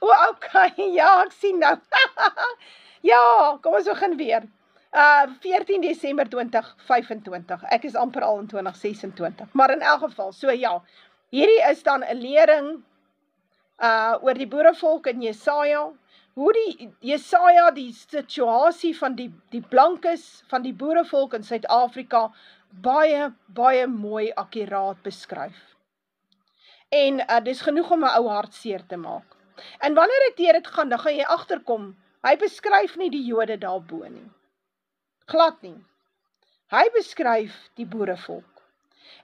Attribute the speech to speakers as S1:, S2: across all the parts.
S1: O, okay, ja, ek sien nou. Ja, kom ons begin weer. 14 Desember 2025, ek is amper al in 2026, maar in elk geval, so ja, hierdie is dan 'n lering oor die boerevolk in Jesaja, hoe die Jesaja die situasie van die blankes, van die boerevolk in Suid-Afrika, baie mooi akkuraat beskryf. En dis genoeg om 'n ou hartseer te maak. En wanneer ek deur dit gaan, dan gaan jy agterkom, hy beskryf nie die Jode daarbo nie. Glad nie. Hy beskryf die boerevolk.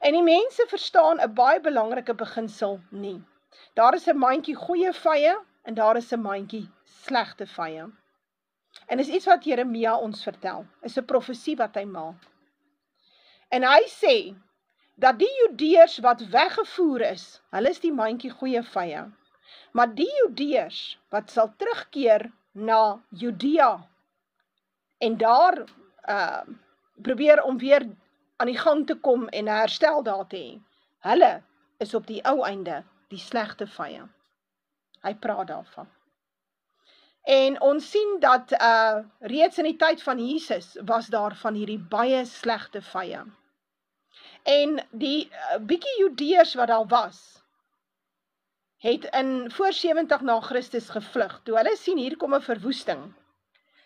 S1: En die mense verstaan 'n baie belangrike beginsel nie. Daar is 'n mandjie goeie vye en daar is 'n mandjie slegte vye. En is iets wat Jeremia ons vertel, is 'n profesie wat hy maak. En hy sê dat die Judeërs wat weggevoer is, hulle is die mandjie goeie vye. Maar die Judeërs wat sal terugkeer na Judea en daar probeer om weer aan die gang te kom en 'n herstel daar te hê, hulle is op die ou einde die slegte vye. Hy praat daarvan. En ons sien dat reeds in die tyd van Jesus was daar van hierdie baie slegte vye. En die bietjie Judeërs wat daar was, het in voor 70 na Christus gevlug, toe hulle sien hier kom 'n verwoesting.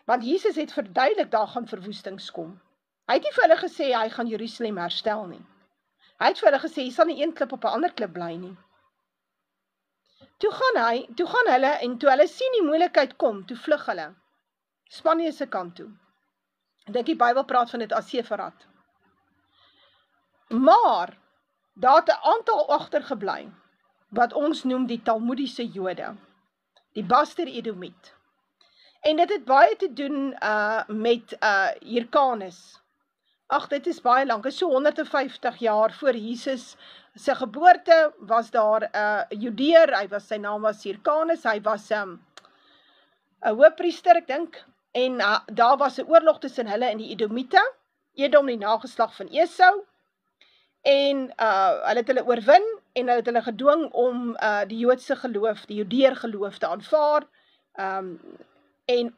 S1: Want Jesus het verduidelik daar gaan verwoestings kom. Hy het nie vir hulle gesê hy gaan Jerusalem herstel nie. Hy het vir hulle gesê, jy sal nie een klip op 'n ander klip bly nie. Toe gaan hulle, en toe hulle sien die moeilikheid kom, toe vlug hulle Spanje se kant toe. Ek dink die Bybel praat van dit as Sefarat. Maar, daar het 'n aantal agtergebly, wat ons noem die Talmoediese Jode, die Baster Edomiet. En dit het baie te doen met Hyrcanus. Ag, dit is baie lank, is so 150 jaar voor Jesus se geboorte, was daar 'n Judeër, sy naam was Hyrcanus, hy was 'n hoofpriester, ek dink, en daar was 'n oorlog tussen hulle en die Edomiete, Edom die nageslag van Esau, en hulle het hulle oorwin, en hulle het hulle gedwing om die Joodse geloof, die Judeër geloof te aanvaar,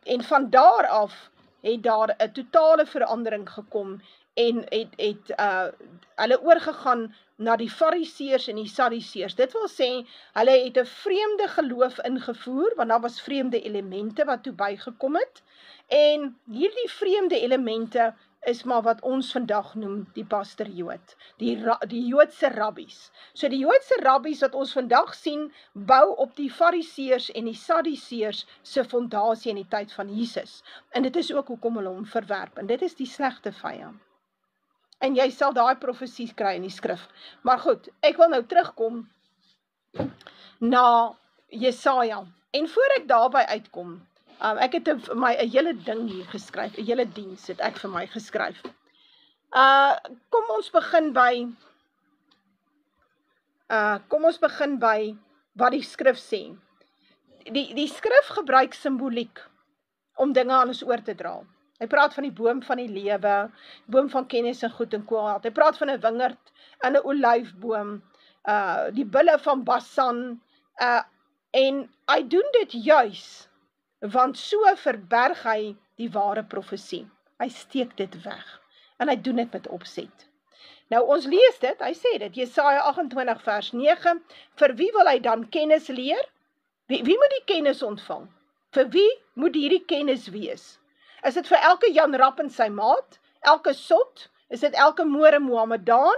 S1: en van daar af het daar 'n totale verandering gekom, en het hulle oorgegaan na die Fariseërs en die Sadduseërs. Dit wil sê, hulle het 'n vreemde geloof ingevoer, want daar was vreemde elemente wat toe bygekom het, en hierdie vreemde elemente is maar wat ons vandag noem die Baster Jood, die Joodse rabbies. So die Joodse rabbies wat ons vandag sien, bou op die Fariseërs en die Sadduseërs se fondasie in die tyd van Jesus. En dit is ook hoekom hulle hom verwerp, en dit is die slegte vye. En jy sal daai profesie kry in die skrif. Maar goed, ek wil nou terugkom na Jesaja. En voor ek daarby uitkom, ek het 'n hele ding hier geskryf, 'n hele diens het ek vir my geskryf. Kom ons begin by wat die skrif sê. Die skrif gebruik simboliek om dinge aan ons oor te dra. Hy praat van die boom van die lewe, boom van kennis en goed en kwaad. Hy praat van 'n wingerd en 'n olyfboom, die bulle van Basan, en hy doen dit juis, want so verberg hy die ware profesie. Hy steek dit weg, en hy doen dit met opset. Nou ons lees dit, hy sê dit, Jesaja 28 vers 9, vir wie wil hy dan kennis leer? Wie moet die kennis ontvang? Vir wie moet hierdie kennis wees? Is dit vir elke Jan Rapp en sy maat? Elke sot? Is dit elke Moore Mohammedaan?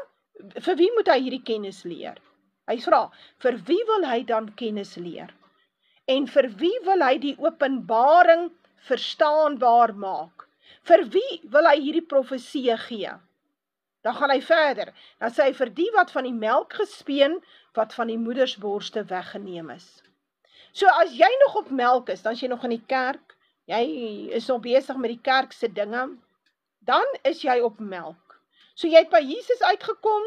S1: Vir wie moet hy hierdie kennis leer? Hy vra, vir wie wil hy dan kennis leer? En vir wie wil hy die openbaring verstaanbaar maak? Vir wie wil hy hierdie profesie gee? Dan gaan hy verder. Dan sê hy, vir die wat van die melk gespeen, wat van die moedersborste weggeneem is. So as jy nog op melk is, dan is jy nog in die kerk, jy is nog besig met die kerk se dinge, dan is jy op melk. So jy het by Jesus uitgekom,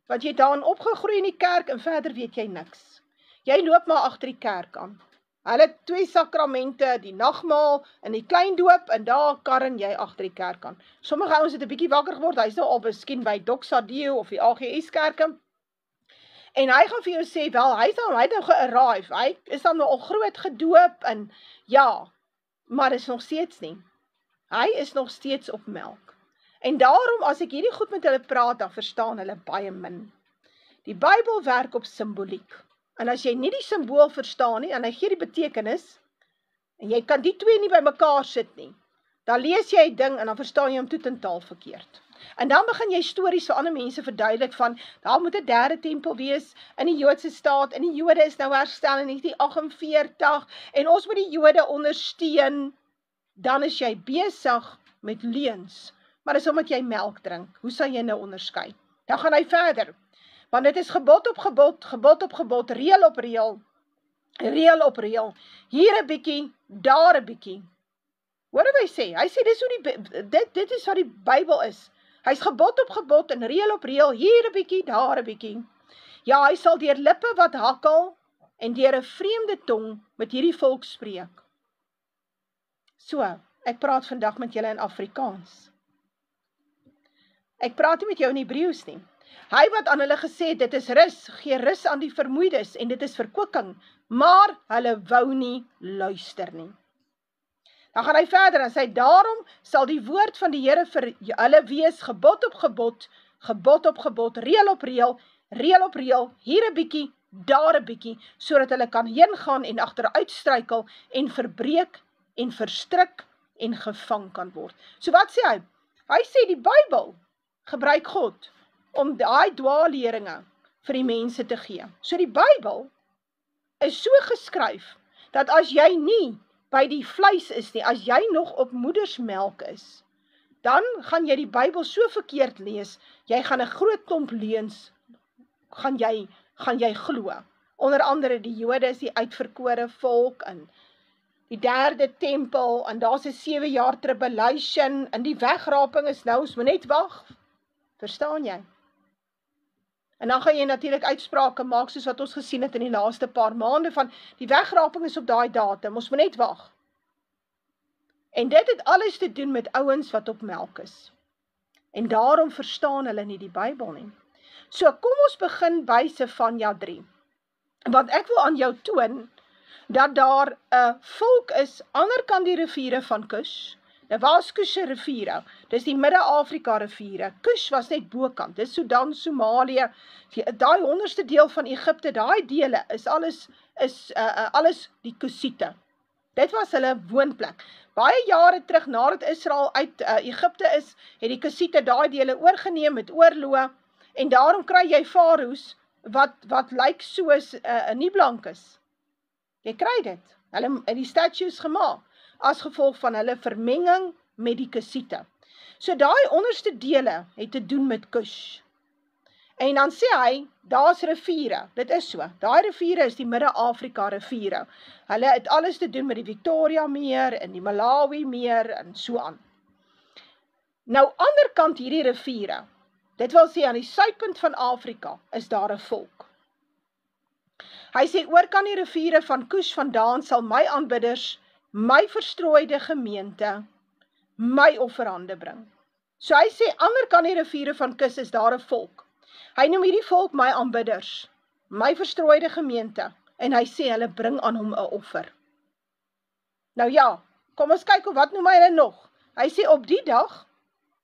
S1: want jy het daarin opgegroei in die kerk, en verder weet jy niks. Jy loop maar agter die kerk aan. Hulle het 2 sakramente, die nagmaal en die kleindoop, en daar karren jy agter die kerk aan. Sommige ouens het 'n bietjie wakker geword, hy's nou al miskien by Doxa Deo of die AGS kerke, En hy gaan vir jou sê, wel, hy het nou ge-arrive, hy is dan nou al groot gedoop, en ja, maar is nog steeds nie. Hy is nog steeds op melk. En daarom, as ek hierdie goed met hulle praat, dan verstaan hulle baie min. Die Bybel werk op simboliek. En as jy nie die simbool verstaan nie, en hy gee die betekenis, en jy kan die twee nie by mekaar sit nie, dan lees jy 'n ding, en dan verstaan jy hom totaal verkeerd. En dan begin jy stories vir ander mense verduidelik van, daar moet 'n derde tempel wees in die Joodse staat, en die Jode is nou herstel in 1948, en ons moet die Jode ondersteun, dan is jy besig met leuns. Maar dis omdat jy melk drink, hoe sal jy nou onderskei? Dan gaan hy verder, want dit is gebod op gebod, gebod op gebod, reël op reël, reël op reël, hier 'n bietjie, daar 'n bietjie. Hoor wat hy sê? Hy sê, dis hoe dit is wat die Bybel is. Hy's gebod op gebod en reël op reël, hier 'n bietjie, daar 'n bietjie. Ja, hy sal deur lippe wat hakkel en deur 'n vreemde tong met hierdie volk spreek. So, ek praat vandag met julle in Afrikaans. Ek praat nie met jou in Hebreëus nie. Hy wat aan hulle gesê het, dit is rus, gee rus aan die vermoeides en dit is verkwikking, maar hulle wou nie luister nie. Dan gaan hy verder en sê, daarom sal die woord van die Here vir hulle wees, gebod op gebod, gebod op gebod, reël op reël, reël op reël, hier 'n bietjie, daar 'n bietjie, sodat hulle kan heen gaan en agteruit struikel en verbreek en verstrik en gevang kan word. So wat sê hy? Hy sê die Bybel gebruik God om daai dwaalleringe vir die mense te gee. So die Bybel is so geskryf, dat as jy nie by die vleis is nie, as jy nog op moedersmelk is, dan gaan jy die Bybel so verkeerd lees, jy gaan 'n groot klomp leuns, gaan jy glo. Onder andere die Jode is die uitverkore volk, en die derde tempel, en daar's 'n 7 jaar tribulation, en die wegraping is nou, ons moet net wag. Verstaan jy? En dan gaan jy natuurlik uitsprake maak, soos wat ons gesien het in die laaste paar maande, van die wegraping is op daai datum, ons moet net wag. En dit het alles te doen met ouens wat op melk is. En daarom verstaan hulle nie die Bybel nie. So kom ons begin by Sefanja 3. Want ek wil aan jou toon, dat daar 'n volk is, ander kant die riviere van Kush. Nou was Kush riviere, dis die Midde-Afrika riviere. Kush was net bokant, dis Sudan, Somalië, daai 100ste deel van Egipte, daai dele is alles die Kusiete. Dit was hulle woonplek. Baie jare terug, nadat Israel uit Egipte is, het die Kusiete daai dele oorgeneem met oorloë, en daarom kry jy farao's wat lyk soos nie blank is. Jy kry dit. Hulle het die statues gemaak as gevolg van hulle vermenging met die Kusiete. So daai onderste dele het te doen met Kush. En dan sê hy, daar's riviere, dit is so, daai riviere is die Midde-Afrika riviere. Hulle het alles te doen met die Victoria meer en die Malawi meer en so aan. Nou ander kant hierdie riviere, dit wil sê aan die suidpunt van Afrika is daar 'n volk. Hy sê oor kan die riviere van Kush vandaan sal my aanbidders, my verstrooide gemeente, my offerhande bring. So hy sê ander kan die riviere van Kush is daar 'n volk. Hy noem hierdie volk my aanbidders, my verstrooide gemeente, en hy sê hulle bring aan hom 'n offer. Nou ja, kom ons kyk wat noem hy hulle nog. Hy sê op die dag,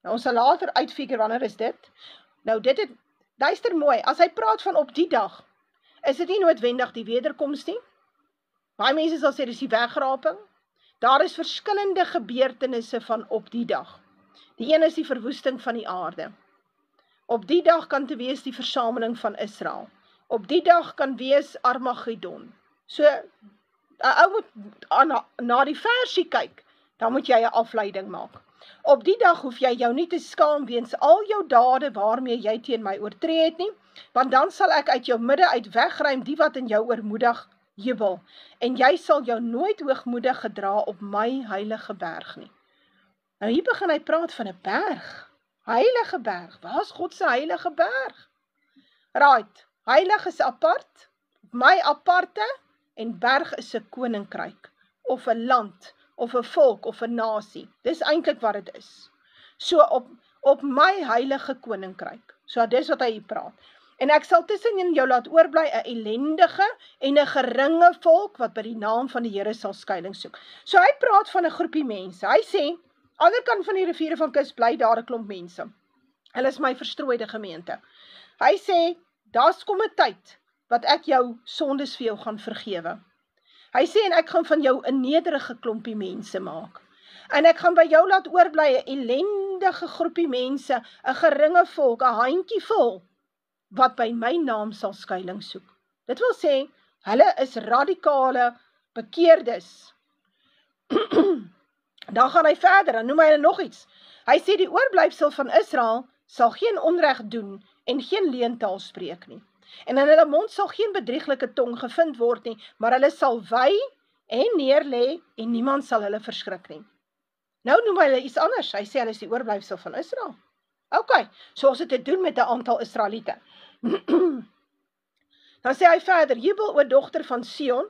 S1: nou ons sal later uitfigure wanneer is dit. Nou luister mooi, as hy praat van op die dag, is dit nie noodwendig die wederkoms nie. Baie mense sal sê dis die wegraping. Daar is verskillende gebeurtenisse van op die dag. Die een is die verwoesting van die aarde. Op die dag kan te wees die versameling van Israel. Op die dag kan wees Armageddon. So, 'n ou moet na die versie kyk, dan moet jy 'n afleiding maak. Op die dag hoef jy jou nie te skaam weens al jou dade waarmee jy teen my oortree het nie, want dan sal ek uit jou midde uit wegruim die wat in jou oormoedig jubel, en jy sal jou nooit hoogmoedig gedra op my heilige berg nie. Nou hier begin hy praat van 'n berg, heilige berg. Waar is God se heilige berg? Right, heilig is apart, my aparte, en berg is 'n koninkryk, of 'n land, of 'n volk, of 'n nasie. Dis eintlik wat dit is. So op my heilige koninkryk. So dis wat hy hier praat. En ek sal tussen jou laat oorbly 'n ellendige en 'n geringe volk wat by die naam van die Here sal skuiling soek. So hy praat van 'n groepie mense. Hy sê, ander kant van die riviere van kus bly daar 'n klomp mense. Hulle is my verstrooide gemeente. Hy sê, daar's kom 'n tyd wat ek jou sondes vir jou gaan vergewe. Hy sê, en ek gaan van jou 'n nederige klompie mense maak. En ek gaan by jou laat oorbly 'n ellendige groepie mense, 'n geringe volk, 'n handjie vol, wat by my naam sal skuiling soek. Dit wil sê, hulle is radikale bekeerdes. Dan gaan hy verder, dan noem hy hulle nog iets. Hy sê, die oorblyfsel van Israel sal geen onreg doen en geen leentaal spreek nie. En in hulle mond sal geen bedrieglike tong gevind word nie, maar hulle sal wy en neerlê en niemand sal hulle verskrik nie. Nou noem hy hulle iets anders. Hy sê hulle is die oorblyfsel van Israel. OK, so ons het te doen met 'n aantal Israeliete. Dan sê hy verder, jubel o dogter van Sion.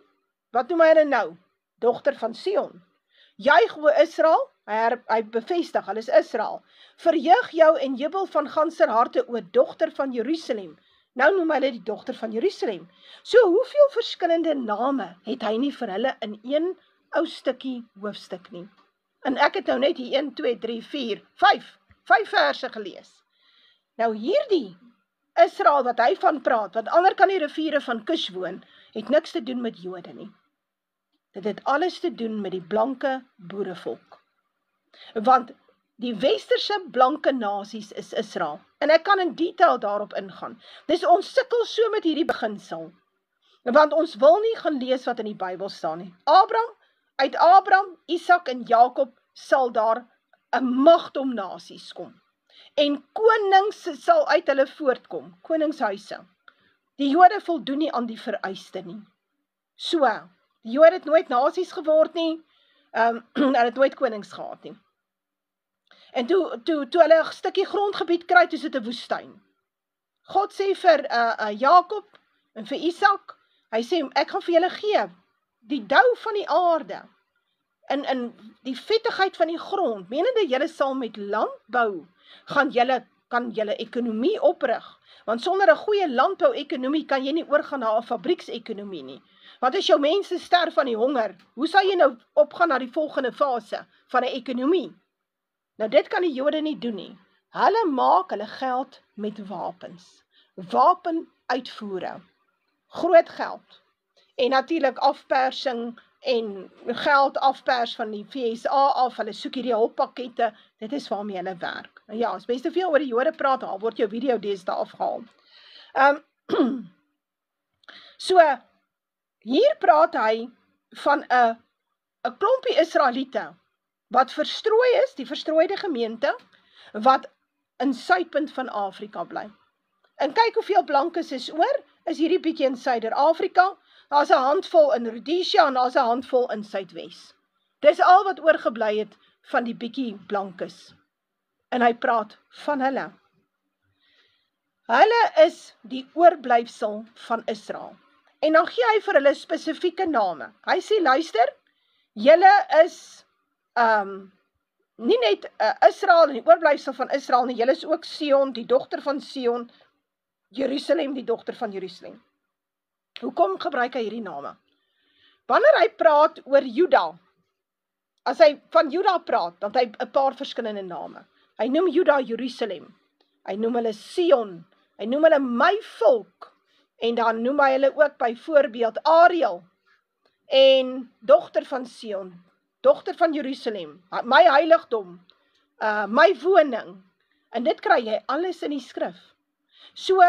S1: Wat noem hy hulle nou? Dogter van Sion. Juig o Israel, hy bevestig, hulle is Israel. Verheug jou en jubel van ganser harte o dogter van Jerusalem. Nou noem hulle die dogter van Jerusalem. So hoeveel verskillende name het hy nie vir hulle in een ou stukkie hoofstuk nie. En ek het nou net hier 1, 2, 3, 4, 5 verse gelees. Nou hierdie Israel wat hy van praat, wat ander kan die riviere van Kus woon, het niks te doen met Jode nie. Dit het alles te doen met die blanke boerevolk. Want die westerse blanke nasies is Israel. En ek kan in detail daarop ingaan. Dis ons sukkel so met hierdie beginsel. Want ons wil nie gaan lees wat in die Bybel staan nie. Uit Abraham, Isak en Jakob sal daar 'n magdom nasies kom. En konings sal uit hulle voortkom, koningshuise. Die Jode voldoen nie aan die vereiste nie. So, die Jode het nooit nasies geword nie, hulle het nooit konings gehad nie. En toe hulle 'n stukkie grondgebied kry, toe is dit 'n woestyn. God sê vir Jakob en vir Isak, hy sê, ek gaan vir julle gee, die dou van die aarde, in die vettigheid van die grond, menende julle sal met landbou, kan julle ekonomie oprig, want sonder 'n goeie landbou-ekonomie kan jy nie oorgaan na 'n fabrieksekonomie nie. Want as jou mense sterf van die honger, hoe sal jy nou opgaan na die volgende fase van 'n ekonomie? Nou dit kan die Jode nie doen nie. Hulle maak hulle geld met wapens. Wapenuitvoere. Groot geld. En natuurlik afpersing en geld afpers van die FSA af. Hulle soek hierdie hulppakkette. Dit is waarmee hulle werk. Nou ja, as beste veel oor die Jode praat, al word jou video deesdae afgehaal. So, hier praat hy van 'n klompie Israeliete wat verstrooi is, die verstrooide gemeente, wat in suidpunt van Afrika bly. En kyk hoeveel blankes is oor, is hierdie bietjie in Suider-Afrika, daar's 'n handvol in Rhodesia en daar's 'n handvol in Suidwes. Dis al wat oorgebly het van die bietjie blankes. En hy praat van hulle. Hulle is die oorblyfsel van Israel. En dan gee hy vir hulle spesifieke name. Hy sê, luister, julle is nie net Israel en die oorblyfsel van Israel nie, julle is ook Sion, die dogter van Sion, Jerusalem, die dogter van Jerusalem. Hoekom gebruik hy hierdie name? Wanneer hy praat oor Juda, as hy van Juda praat, dan het hy 'n paar verskillende name. Hy noem Juda Jerusalem, hy noem hulle Sion, hy noem hulle my volk, en dan noem hy hulle ook byvoorbeeld Ariel, en dogter van Sion, dogter van Jerusalem, my heiligdom, my woning, en dit kry jy alles in die skrif. So,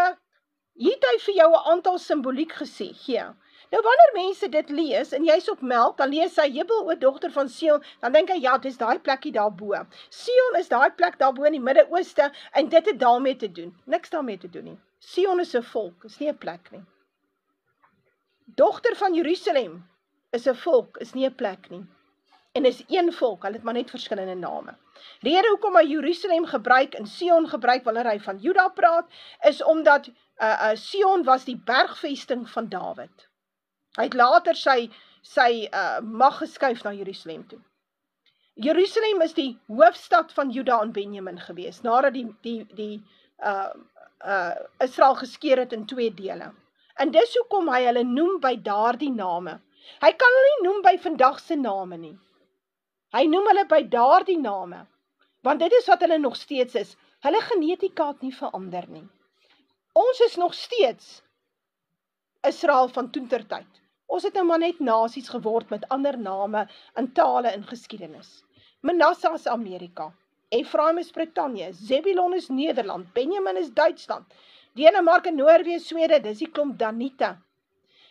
S1: hier het hy vir jou 'n aantal simboliek gesê, gee. Nou wanneer mense dit lees, en jy's op melk, dan lees hy, jubel o dogter van Sion, dan dink hy, ja, dis daai plekkie daarbo. Sion is daai plek daarbo in die Midde-Ooste, en dit het daarmee te doen. Niks daarmee te doen nie. Sion is 'n volk, is nie 'n plek nie. Dogter van Jerusalem is 'n volk, is nie 'n plek nie. En is een volk, hulle het maar net verskillende name. Rede hoekom hy Jerusalem gebruik en Sion gebruik wanneer hy van Juda praat, is omdat Sion was die bergvesting van Dawid. Hy het later sy mag geskuif na Jerusalem toe. Jerusalem is die hoofstad van Juda en Benjamin gewees, nadat die Israel geskeur het in 2 dele. En dis hoekom hy hulle noem by daardie name. Hy kan hulle nie noem by vandag se name nie. Hy noem hulle by daardie name, want dit is wat hulle nog steeds is. Hulle genetika het nie verander nie. Ons is nog steeds Israel van toentertyd. Ons het nou maar net nasies geword met ander name in tale en geskiedenis. Manasse is Amerika, Ephraim is Brittanje, Zebulon is Nederland, Benjamin is Duitsland, Denemarke, Noorwe, Swede, dis die klomp Danite.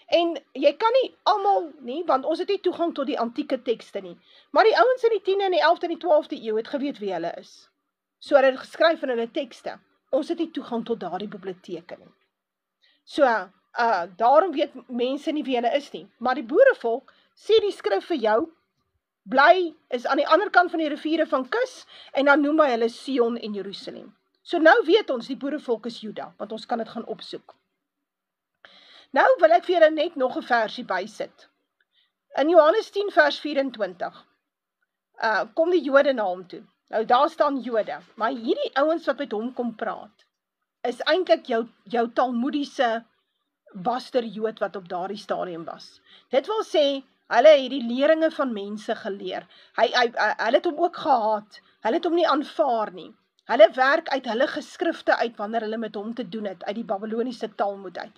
S1: En jy kan nie almal nie, want ons het nie toegang tot die antieke tekste nie. Maar die ouens in die 10de en die 11de en die 12de eeu het geweet wie hulle is. So hulle het geskryf in hulle tekste. Ons het nie toegang tot daardie biblioteke nie. So, daarom weet mense nie wie hulle is nie. Maar die boerevolk sê die skrif vir jou, bly is aan die ander kant van die riviere van Kus, en dan noem hy hulle Sion en Jerusalem. So nou weet ons, die boerevolk is Juda, want ons kan dit gaan opsoek. Nou wil ek vir julle net nog 'n versie bysit. In Johannes 10 vers 24, kom die Jode na hom toe. Nou daar staan Jode, maar hierdie ouens wat met hom kom praat, is eintlik jou talmoediese baster Jood wat op daardie stadium was. Dit wil sê, hulle het die leringe van mense geleer. Hulle het hom ook gehaat, hulle het hom nie aanvaar nie. Hulle werk uit hulle geskrifte uit wanneer hulle met hom te doen het, uit die Babyloniese Talmud uit.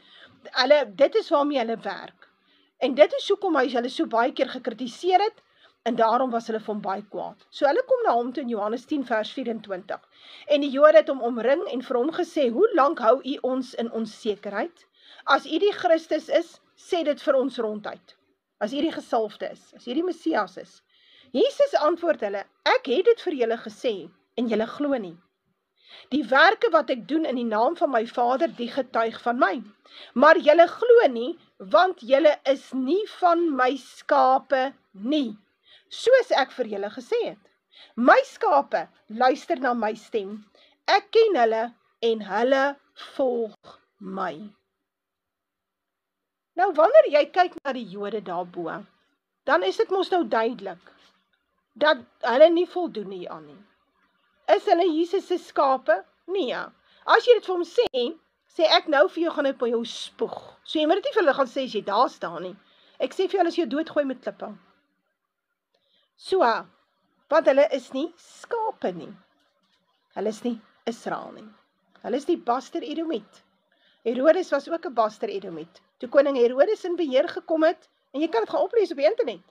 S1: Dit is waarmee hulle werk. En dit is hoekom hy hulle so baie keer gekritiseer het, en daarom was hulle van baie kwaad. So hulle kom na hom toe in Johannes 10 vers 24. En die Jode het hom omring en vir hom gesê, hoe lank hou u ons in onsekerheid? As u die Christus is, sê dit vir ons ronduit. As u die gesalfde is, as u die Messias is. Jesus antwoord hulle, ek het dit vir julle gesê, en julle glo nie. Die werke wat ek doen in die naam van my Vader, die getuig van my. Maar julle glo nie, want julle is nie van my skape nie. Soos ek vir julle gesê het. My skape luister na my stem. Ek ken hulle en hulle volg my. Nou wanneer jy kyk na die Jode daarbo, dan is dit mos nou duidelik dat hulle nie voldoen hieraan nie. Is hulle Jesus se skape? Nee. As jy dit vir hom sê ek nou vir jou gaan op jou spoeg. So jy moet dit nie vir hulle gaan sê as jy daar staan nie. Ek sê vir julle as jy doodgooi met klippe. So, want hulle is nie skape nie. Hulle is nie Israel nie. Hulle is die Baster Edomiet. Herodes was ook 'n Baster Edomiet. Toe koning Herodes in beheer gekom het, en jy kan dit gaan oplees op die internet.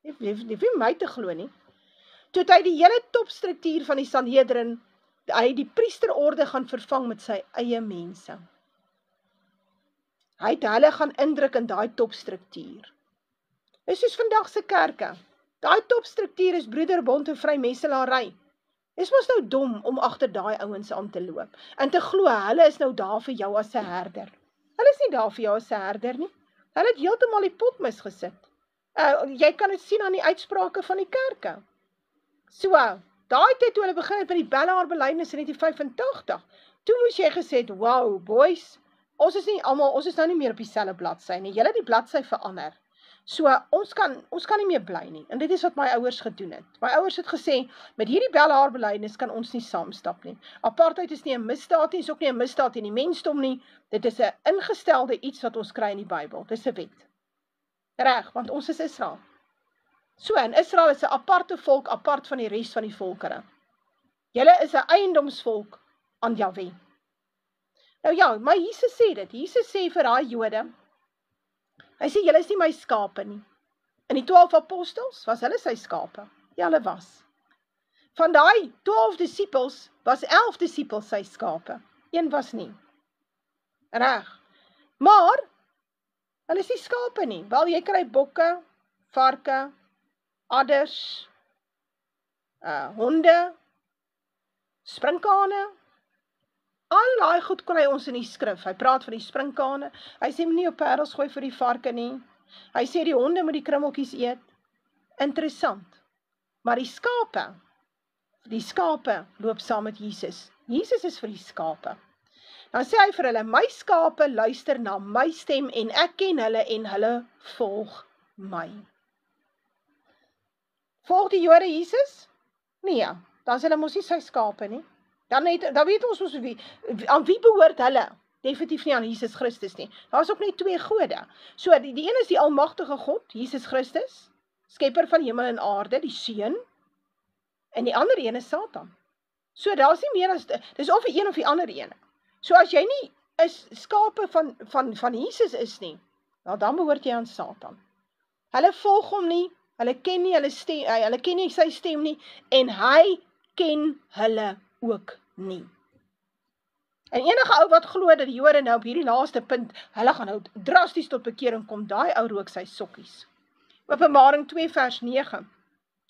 S1: Nie vir my te glo nie. Toe hy die hele topstruktuur van die Sanhedrin, hy die priesterorde gaan vervang met sy eie mense. Hy het hulle gaan indruk in daai topstruktuur. Dis soos vandag se kerke. Daai topstruktuur is broederbond en vrymeselary. Dis mos nou dom om agter daai ouens aan te loop en te glo hulle is nou daar vir jou as 'n herder. Hulle is nie daar vir jou as 'n herder nie. Hulle het heeltemal die pot misgesit. Jy kan dit sien aan die uitsprake van die kerke. So, daai tyd toe hulle begin het met die Bellehaar-belydenis in 1985, toe moes jy gesê het, wow, boys, ons is nou nie meer op dieselfde bladsy nie. Julle het die bladsy verander. So, ons kan nie meer bly nie. En dit is wat my ouers gedoen het. My ouers het gesê, met hierdie Bellehaar-belydenis kan ons nie saamstap nie. Apartheid is nie 'n misdaad nie, is ook nie 'n misdaad in die mensdom nie. Dit is 'n ingestelde iets wat ons kry in die Bybel. Dis 'n wet. Reg, want ons is Israel. So, en Israel is 'n aparte volk, apart van die res van die volkere. Julle is 'n eiendomsvolk aan Jahwe. Nou ja, maar Jesus sê dit. Jesus sê vir daai Jode, hy sê, julle is nie my skape nie. En die 12 apostels, was hulle sy skape? Ja, hulle was. Van daai 12 disippels, was 11 disippels sy skape. Een was nie. Reg. Maar, hulle is nie skape nie. Wel, jy kry bokke, varke, adders, honde, sprinkane. Al daai goed kry ons in die skrif. Hy praat van die sprinkane. Hy sê nie op perdels gooi vir die varke nie. Hy sê die honde moet die krummeltjies eet. Interessant. Maar die skape loop saam met Jesus. Jesus is vir die skape. Dan sê hy vir hulle, my skape luister na my stem en ek ken hulle en hulle volg my. Volg die Jode Jesus? Nee, dan is hulle mos nie sy skape nie. Dan weet ons aan wie behoort hulle? Definitief nie aan Jesus Christus nie. Daar is ook net 2 gode. So, die een is die almagtige God, Jesus Christus, skepper van hemel en aarde, die Seun, en die ander een is Satan. So, daar is nie meer as, dis of die een of die ander een. So, as jy nie is skape van Jesus is nie, nou dan behoort jy aan Satan. Hulle volg hom nie, hulle ken nie sy stem nie, en hy ken hulle ook nie. En enige ou wat glo dat die Jode nou op hierdie laaste punt, hulle gaan nou drasties tot bekering kom, daai ou rook sy sokkies. Openbaring 2 vers 9,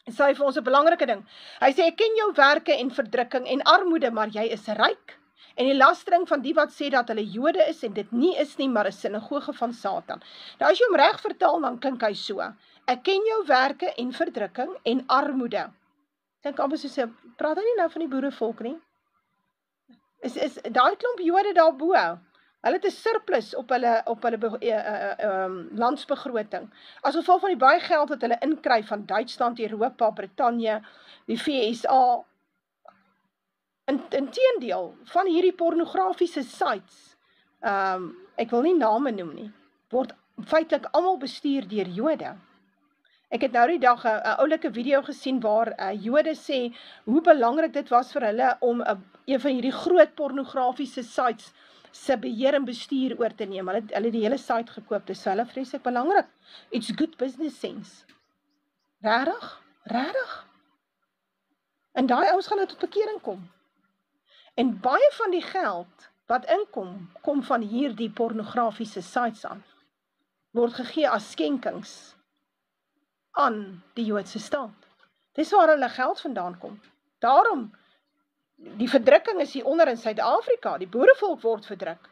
S1: sê hy vir ons 'n belangrike ding. Hy sê, ek ken jou werke en verdrukking en armoede, maar jy is ryk. En die lastering van die wat sê dat hulle Jode is, en dit nie is nie, maar 'n sinagoge van Satan. Nou as jy hom reg vertaal, dan klink hy so, ek ken jou werke en verdrukking en armoede. Dink amper soos, praat hy nie nou van die boerevolk nie? Is daai klomp Jode daarbo, hulle het 'n surplus op hulle landsbegroting, as gevolg van die baie geld wat hulle inkry van Duitsland, Europa, Brittanje, die VSA, inteendeel, van hierdie pornografiese sites, ek wil nie name noem nie, word feitelik almal bestuur deur Jode. Ek het nou die dag 'n oulike video gesien waar Jode sê hoe belangrik dit was vir hulle om een van hierdie groot pornografiese sites se beheer en bestuur oor te neem. Hulle die hele site gekoop, dis vir hulle vreeslik belangrik. It's good business sense. Regtig? En daai ouens gaan nou tot bekering kom. En baie van die geld wat inkom, kom van hierdie pornografiese sites aan. Word gegee as skenkings aan die Joodse staat. Dis waar hulle geld vandaan kom. Daarom, die verdrukking is hier onder in Suid-Afrika, die boerevolk word verdruk.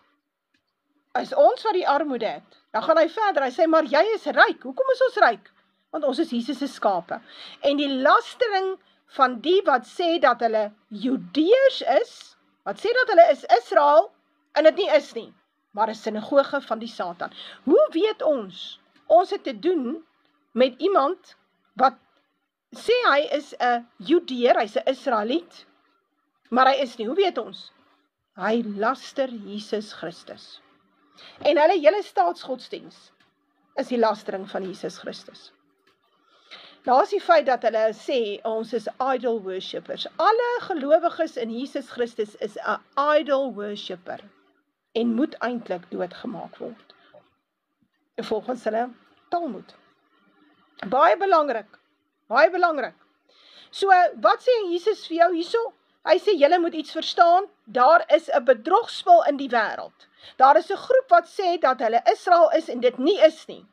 S1: Is ons wat die armoede het, dan gaan hy verder, hy sê, maar jy is ryk, hoekom is ons ryk? Want ons is Jesus se skape. En die lastering van die wat sê dat hulle Judeërs is, wat sê dat hulle is Israel, en dit nie is nie, maar 'n sinagoge van die Satan. Hoe weet ons het te doen met iemand wat sê hy is 'n Judeër, hy's 'n Israeliet, maar hy is nie, hoe weet ons? Hy laster Jesus Christus. En hulle hele staatsgodsdiens is die lastering van Jesus Christus. Daar is die feit dat hulle sê, ons is idol worshippers. Alle gelowiges in Jesus Christus is 'n idol worshipper en moet eintlik doodgemaak word. Volgens hulle Talmud. Baie belangrik. So, wat sê Jesus vir jou hierso? Hy sê, julle moet iets verstaan, daar is 'n bedrogspel in die wêreld. Daar is 'n groep wat sê dat hulle Israel is en dit nie is nie.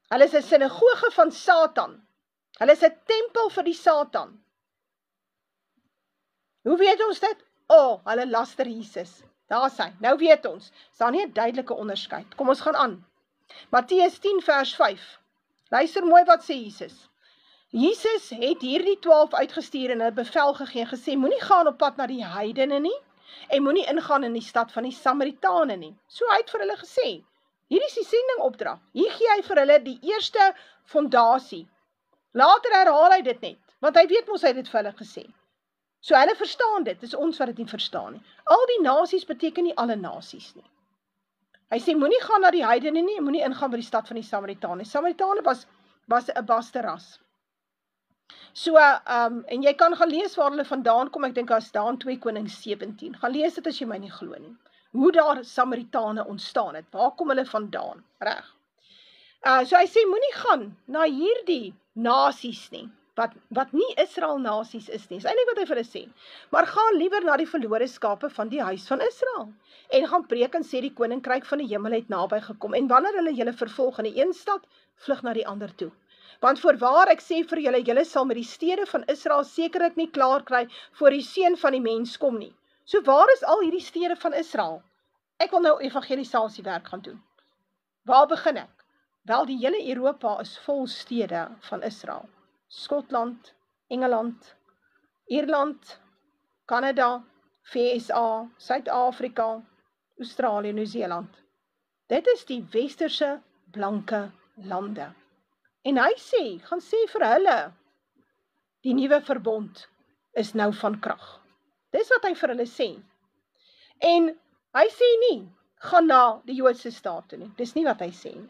S1: Hulle is 'n sinagoge van Satan. Hulle is 'n tempel vir die Satan. Hoe weet ons dit? Hulle laster Jesus. Daar is hy. Nou weet ons. Is daar nie 'n duidelike onderskeid. Kom ons gaan aan. Matteus 10 vers 5. Luister mooi wat sê Jesus. Jesus het hierdie 12 uitgestuur en hulle bevel gegee en gesê, moenie gaan op pad na die heidene nie, en moenie ingaan in die stad van die Samaritane nie. So hy het vir hulle gesê, hierdie is die sendingopdrag. Hier gee hy vir hulle die eerste fondasie. Later herhaal hy dit net, want hy weet mos hy het dit vir hulle gesê. So hulle verstaan dit, dis ons wat dit nie verstaan nie. Al die nasies beteken nie alle nasies nie. Hy sê, moenie gaan na die heidene nie, en moenie ingaan by die stad van die Samaritane. Samaritane was 'n basteras. So, en jy kan gaan lees waar hulle vandaan kom, ek dink as daar in 2 Konings 17, gaan lees dit as jy my nie glo nie, hoe daar Samaritane ontstaan het, waar kom hulle vandaan, reg? So hy sê, moenie gaan na hierdie nasies nie, wat nie Israel nasies is nie, is eintlik wat hy vir hulle sê, maar gaan liewer na die verlore skape van die huis van Israel, en gaan preek en sê die koninkryk van die hemel het naby gekom, en wanneer hulle julle vervolg in die een stad, vlug na die ander toe. Want voorwaar ek sê vir julle, julle sal met die stede van Israel sekerlik nie klaar kry voor die seun van die mens kom nie. So waar is al hierdie stede van Israel? Ek wil nou evangelisasiewerk gaan doen. Waar begin ek? Wel, die hele Europa is vol stede van Israel. Skotland, Engeland, Ierland, Kanada, VSA, Suid-Afrika, Australië, Nieu-Seeland. Dit is die westerse blanke lande. En hy gaan sê vir hulle, die nuwe verbond is nou van krag. Dis wat hy vir hulle sê. En hy sê nie, gaan na die Joodse staat toe nie. Dis nie wat hy sê nie.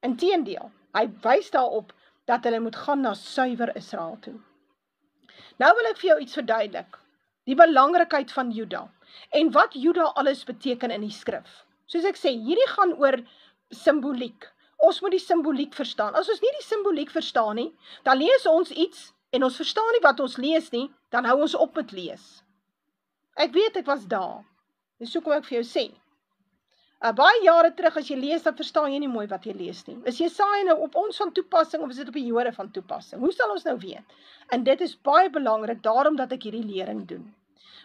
S1: Inteendeel, hy wys daarop dat hulle moet gaan na suiwer Israel toe. Nou wil ek vir jou iets verduidelik. Die belangrikheid van Juda. En wat Juda alles beteken in die skrif. Soos ek sê, hierdie gaan oor simboliek. Ons moet die simboliek verstaan. As ons nie die simboliek verstaan nie, dan lees ons iets en ons verstaan nie wat ons lees nie, dan hou ons op met lees. Ek weet, ek was daar. Dis hoekom ek vir jou sê. Baie jare terug, as jy lees, dan verstaan jy nie mooi wat jy lees nie. Is Jesaja nou op ons van toepassing, of is dit op die Jode van toepassing? Hoe sal ons nou weet? En dit is baie belangrik, daarom dat ek hierdie lering doen.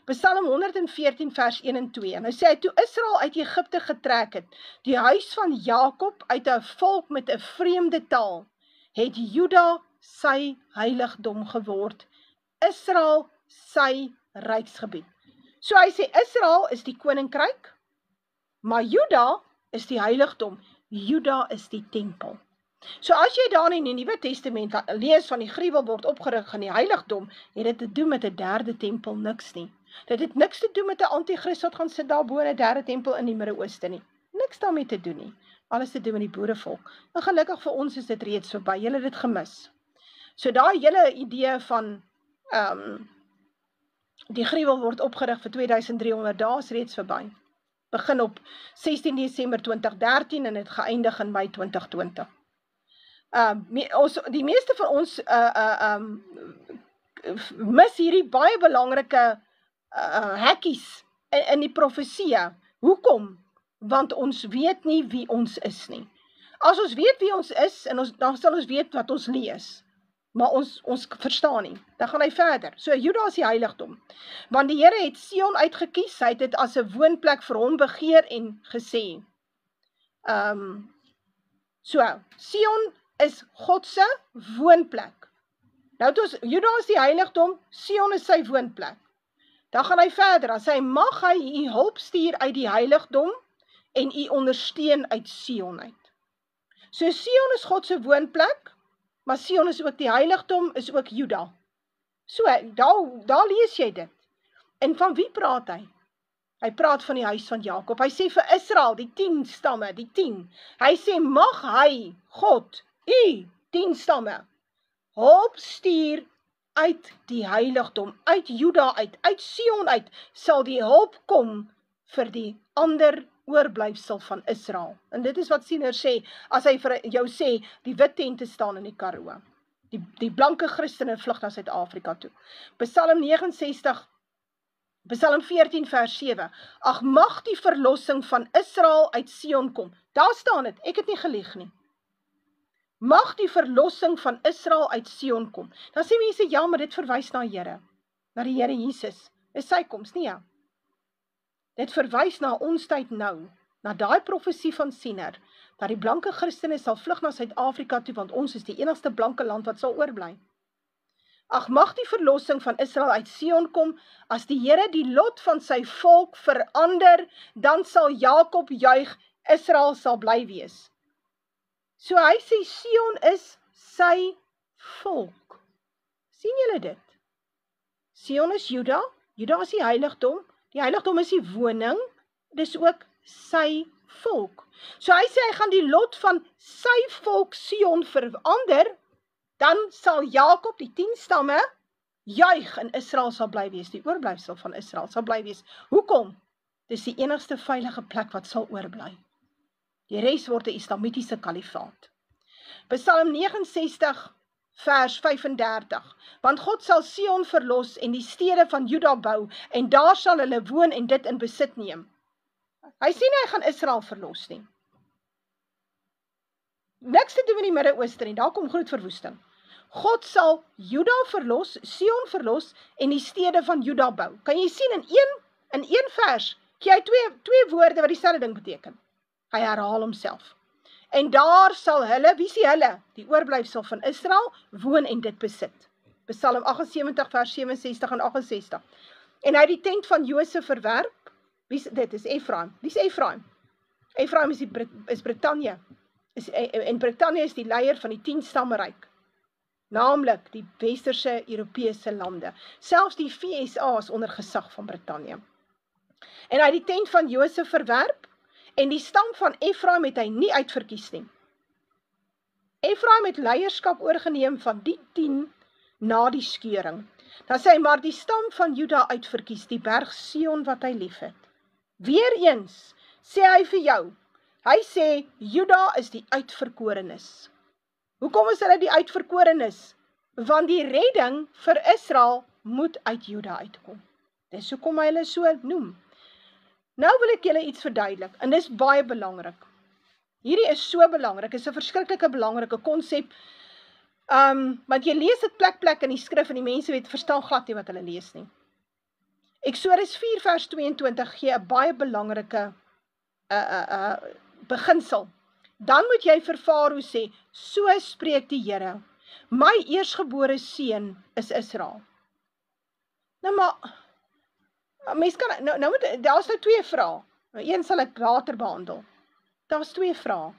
S1: Psalm 114 vers 1 en 2, en hy sê, toe Israel uit Egipte getrek het, die huis van Jakob uit 'n volk met 'n vreemde taal, het Juda sy heiligdom geword, Israel sy ryksgebied. So hy sê, Israel is die koninkryk, maar Juda is die heiligdom, Juda is die tempel. So as jy daar in die Nuwe Testament lees van die gruwel word opgerig in die heiligdom, het dit te doen met 'n derde tempel, niks nie. Dit het niks te doen met 'n anti-Christ wat gaan sit daar bo in 'n derde tempel in die Midde-Ooste nie. Niks daarmee te doen nie. Alles te doen met die boerevolk. En gelukkig vir ons is dit reeds verby. Julle het dit gemis. So daai hele idee van die gruwel word opgerig vir 2300 dae is reeds verby. Begin op 16 Desember 2013 en het geëindig in Mei 2020. Die meeste van ons mis hierdie baie belangrike hekkies in die profesie. Hoekom? Want ons weet nie wie ons is nie. As ons weet wie ons is, dan sal ons weet wat ons lees. Maar ons verstaan nie. Dan gaan hy verder. So Juda is die heiligdom. Want die Here het Sion uitgekies, hy het dit as 'n woonplek vir hom begeer en gesê. Sion is God se woonplek. Nou Juda is die heiligdom, Sion is sy woonplek. Dan gaan hy verder, as hy mag hy u hulp stuur uit die heiligdom en u ondersteun uit Sion uit. So Sion is God se woonplek, maar Sion is ook die heiligdom, is ook Juda. So, daar lees jy dit. En van wie praat hy? Hy praat van die huis van Jakob. Hy sê vir Israel, die 10 stamme, die 10. Hy sê, mag hy, God, u 10 stamme, hulp stuur uit die heiligdom, uit Juda uit Sion uit, sal die hulp kom vir die ander oorblyfsel van Israel. En dit is wat Siener sê, as hy vir jou sê, die wit tente staan in die Karoo. Die blanke Christene vlug na Suid-Afrika toe. Psalm 14 vers 7, ag mag die verlossing van Israel uit Sion kom. Daar staan dit, ek het nie gelieg nie. Mag die verlossing van Israel uit Sion kom. Dan sê mense, ja, maar dit verwys na Here, na die Here Jesus. Dis sy koms, nie ja. Dit verwys na ons tyd nou, na daai profesie van Siener, dat die blanke Christene sal vlug na Suid-Afrika toe, want ons is die enigste blanke land wat sal oorbly. Ag mag die verlossing van Israel uit Sion kom, as die Here die lot van sy volk verander, dan sal Jakob juig, Israel sal bly wees. So hy sê, Sion is sy volk. Sien julle dit? Sion is Juda, Juda is die heiligdom is die woning, dis ook sy volk. So hy sê, hy gaan die lot van sy volk Sion verander, dan sal Jakob, die 10 stamme, juig en Israel sal bly wees, die oorblyfsel van Israel sal bly wees. Hoekom? Dis die enigste veilige plek wat sal oorbly. Die res word 'n islamitiese kalifaat. Psalm 69 vers 35. Want God sal Sion verlos en die stede van Juda bou en daar sal hulle woon en dit in besit neem. Hy sê nie hy gaan Israel verlos nie. Niks te doen met die Midde-Ooste nie, daar kom groot verwoesting. God sal Juda verlos, Sion verlos en die stede van Juda bou. Kan jy sien in een vers, gee hy twee woorde wat dieselfde ding beteken. Hy herhaal homself. En daar sal hulle, wie sê hulle? Die oorblyfsel van Israel, woon en dit besit. Psalm 78 vers 67 en 68. En hy het die tent van Josef verwerp. Dit is Efraim. Wie is Efraim? Efraim is Britannia. En Britannia is die leier van die 10 stammeryk. naamlik die westerse Europese lande. Selfs die VSA is onder gesag van Brittanje. En hy het die tent van Josef verwerp, en die stam van Efraim het hy nie uitverkies nie. Efraim het leierskap oorgeneem van die 10 na die skeuring. Dan sê hy, maar die stam van Juda uitverkies, die berg Sion wat hy liefhet. Weereens sê hy vir jou, hy sê, Juda is die uitverkorenes. Hoekom is hulle die uitverkorenes? Want die redding vir Israel moet uit Juda uitkom. Dis hoekom hy hulle so noem. Nou wil ek julle iets verduidelik, en dis baie belangrik. Hierdie is so belangrik, is 'n verskriklike belangrike konsep, want jy lees dit plek in die skrif, en die mense verstaan glad nie wat hulle lees nie. Eksodus 4 vers 22 gee 'n baie belangrike beginsel. Dan moet jy vir Farao sê, so spreek die Here, my eersgebore seun is Israel. Nou maar, mens kan, daar is nou 2 vrae. Een sal ek later behandel. Daar is 2 vrae.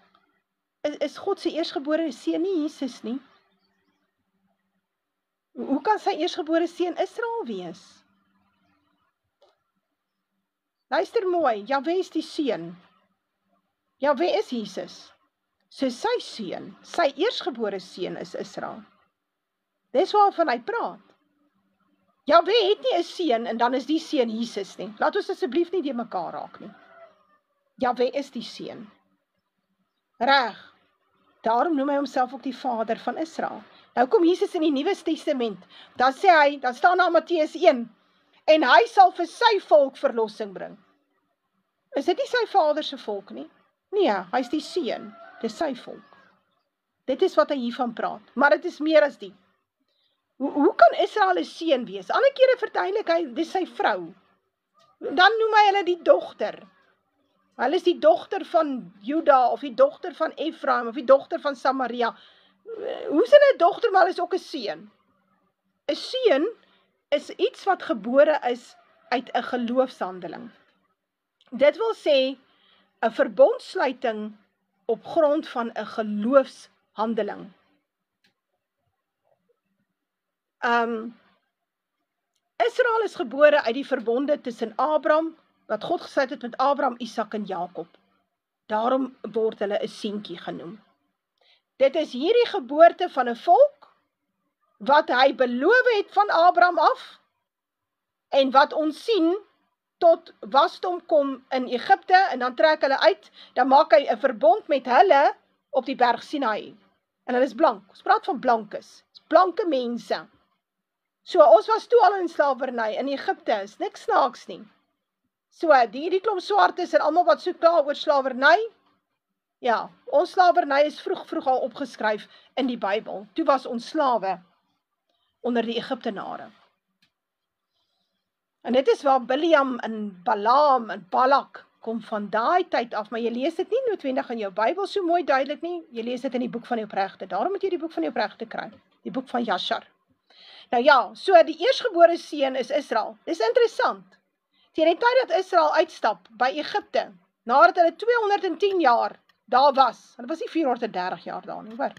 S1: Is God se eersgebore seun nie Jesus nie? Hoe kan sy eersgebore seun Israel wees? Luister mooi, Jahwe is die seun. Jahwe is Jesus. So sy seun, sy eersgebore seun is Israel. Dis waarvan hy praat. Jahwe het nie 'n seun en dan is die seun Jesus nie. Laat ons asseblief nie die mekaar raak nie. Jahwe is die seun. Reg. Daarom noem hy homself ook die Vader van Israel. Nou kom Jesus in die Nuwe Testament. Dan sê hy, dan staan daar Matteus 1, en hy sal vir sy volk verlossing bring. Is dit nie sy Vader se volk nie? Nee, hy is die seun. Dis sy volk. Dit is wat hy hiervan praat. Maar dit is meer as die. Hoe kan Israel 'n seun wees? Ander kere verduidelik hy, dis sy vrou. Dan noem hy hulle die dogter. Hulle is die dogter van Juda, of die dogter van Efraim, of die dogter van Samaria. Hoe is hulle 'n dogter, maar hulle is ook 'n seun? 'n Seun is iets wat gebore is uit 'n geloofshandeling. Dit wil sê, 'n verbondsluiting op grond van 'n geloofshandeling. Israel is gebore uit die verbonde tussen Abraham, wat God gesluit het met Abraham, Isak en Jakob. Daarom word hulle 'n seentjie genoem. Dit is hierdie geboorte van 'n volk, wat hy beloof het van Abraham af, en wat ons sien, tot wasdom kom in Egipte, en dan trek hulle uit, dan maak hy 'n verbond met hulle, op die berg Sinai, en hulle is blank, ons praat van blankes, blanke mense. So, ons was toe al in slawerny, in Egipte, is niks snaaks nie. So, die klomp swartes, en almal wat so klaar oor slawerny, ja, ons slawerny is vroeg al opgeskryf in die Bybel, toe was ons slawe, onder die Egiptenare. En dit is waar Biljam en Balaam en Balak kom van daai tyd af, maar jy lees dit nie noodwendig in jou Bybel so mooi duidelik nie, jy lees dit in die boek van die Opregte, daarom moet jy die boek van die Opregte kry, die boek van Jashar. Nou ja, so die eersgebore seun is Israel, dis interessant, teen die tyd dat Israel uitstap by Egipte, nadat hulle 210 jaar daar was, hulle was nie 430 jaar daar nie, hoor,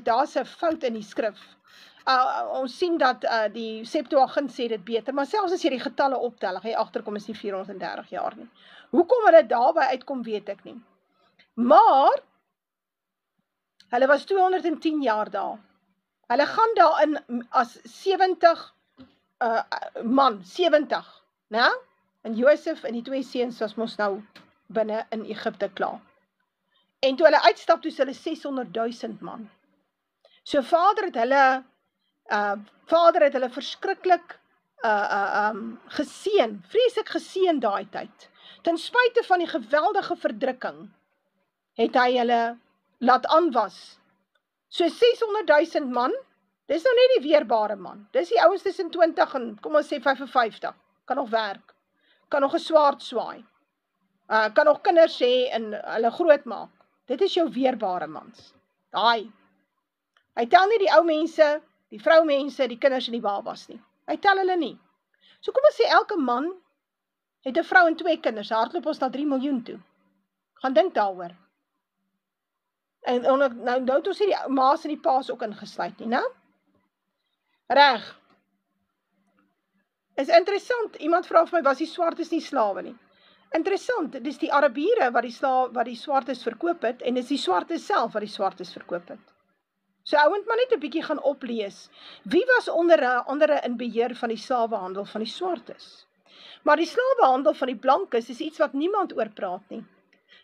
S1: daar's 'n fout in die skrif. Ons sien dat die Septuagint sê dit beter, maar selfs as jy die getalle optel, gaan jy agterkom is nie 430 jaar nie. Hoekom hulle daarby uitkom, weet ek nie. Maar, hulle was 210 jaar daar. Hulle gaan daarin as 70 man, 70, né? En Josef en die 2 seuns was mos nou binne in Egipte klaar. En toe hulle uitstap, toe is hulle 600,000 man. So Vader het hulle verskriklik geseën, vreeslik geseën daai tyd. Ten spyte van die geweldige verdrukking, het hy hulle laat aanwas. So 600,000 man, dis nou net die weerbare man. Dis die ouens tussen 20 en, kom ons sê 55, kan nog werk, kan nog 'n swaard swaai, kan nog kinders hê en hulle groot maak. Dit is jou weerbare mans. Daai. Hy tel nie die ou mense, die vroumense, die kinders en die babas nie. Hy tel hulle nie. So kom ons sê, elke man het 'n vrou en 2 kinders, hardloop ons na 3 miljoen toe. Gaan dink daaroor. En nou het ons nie die ma's en die pa's ook ingesluit nie, né? Reg. Is interessant, iemand vra vir my, was die swartes nie slawe nie? Interessant, dit is die Arabiere wat die swartes verkoop het, en is die swartes self wat die swartes verkoop het. So ouend maar net 'n bietjie gaan oplees. Wie was onder andere in beheer van die slawehandel van die swartes? Maar die slawehandel van die blankes is iets wat niemand oor praat nie.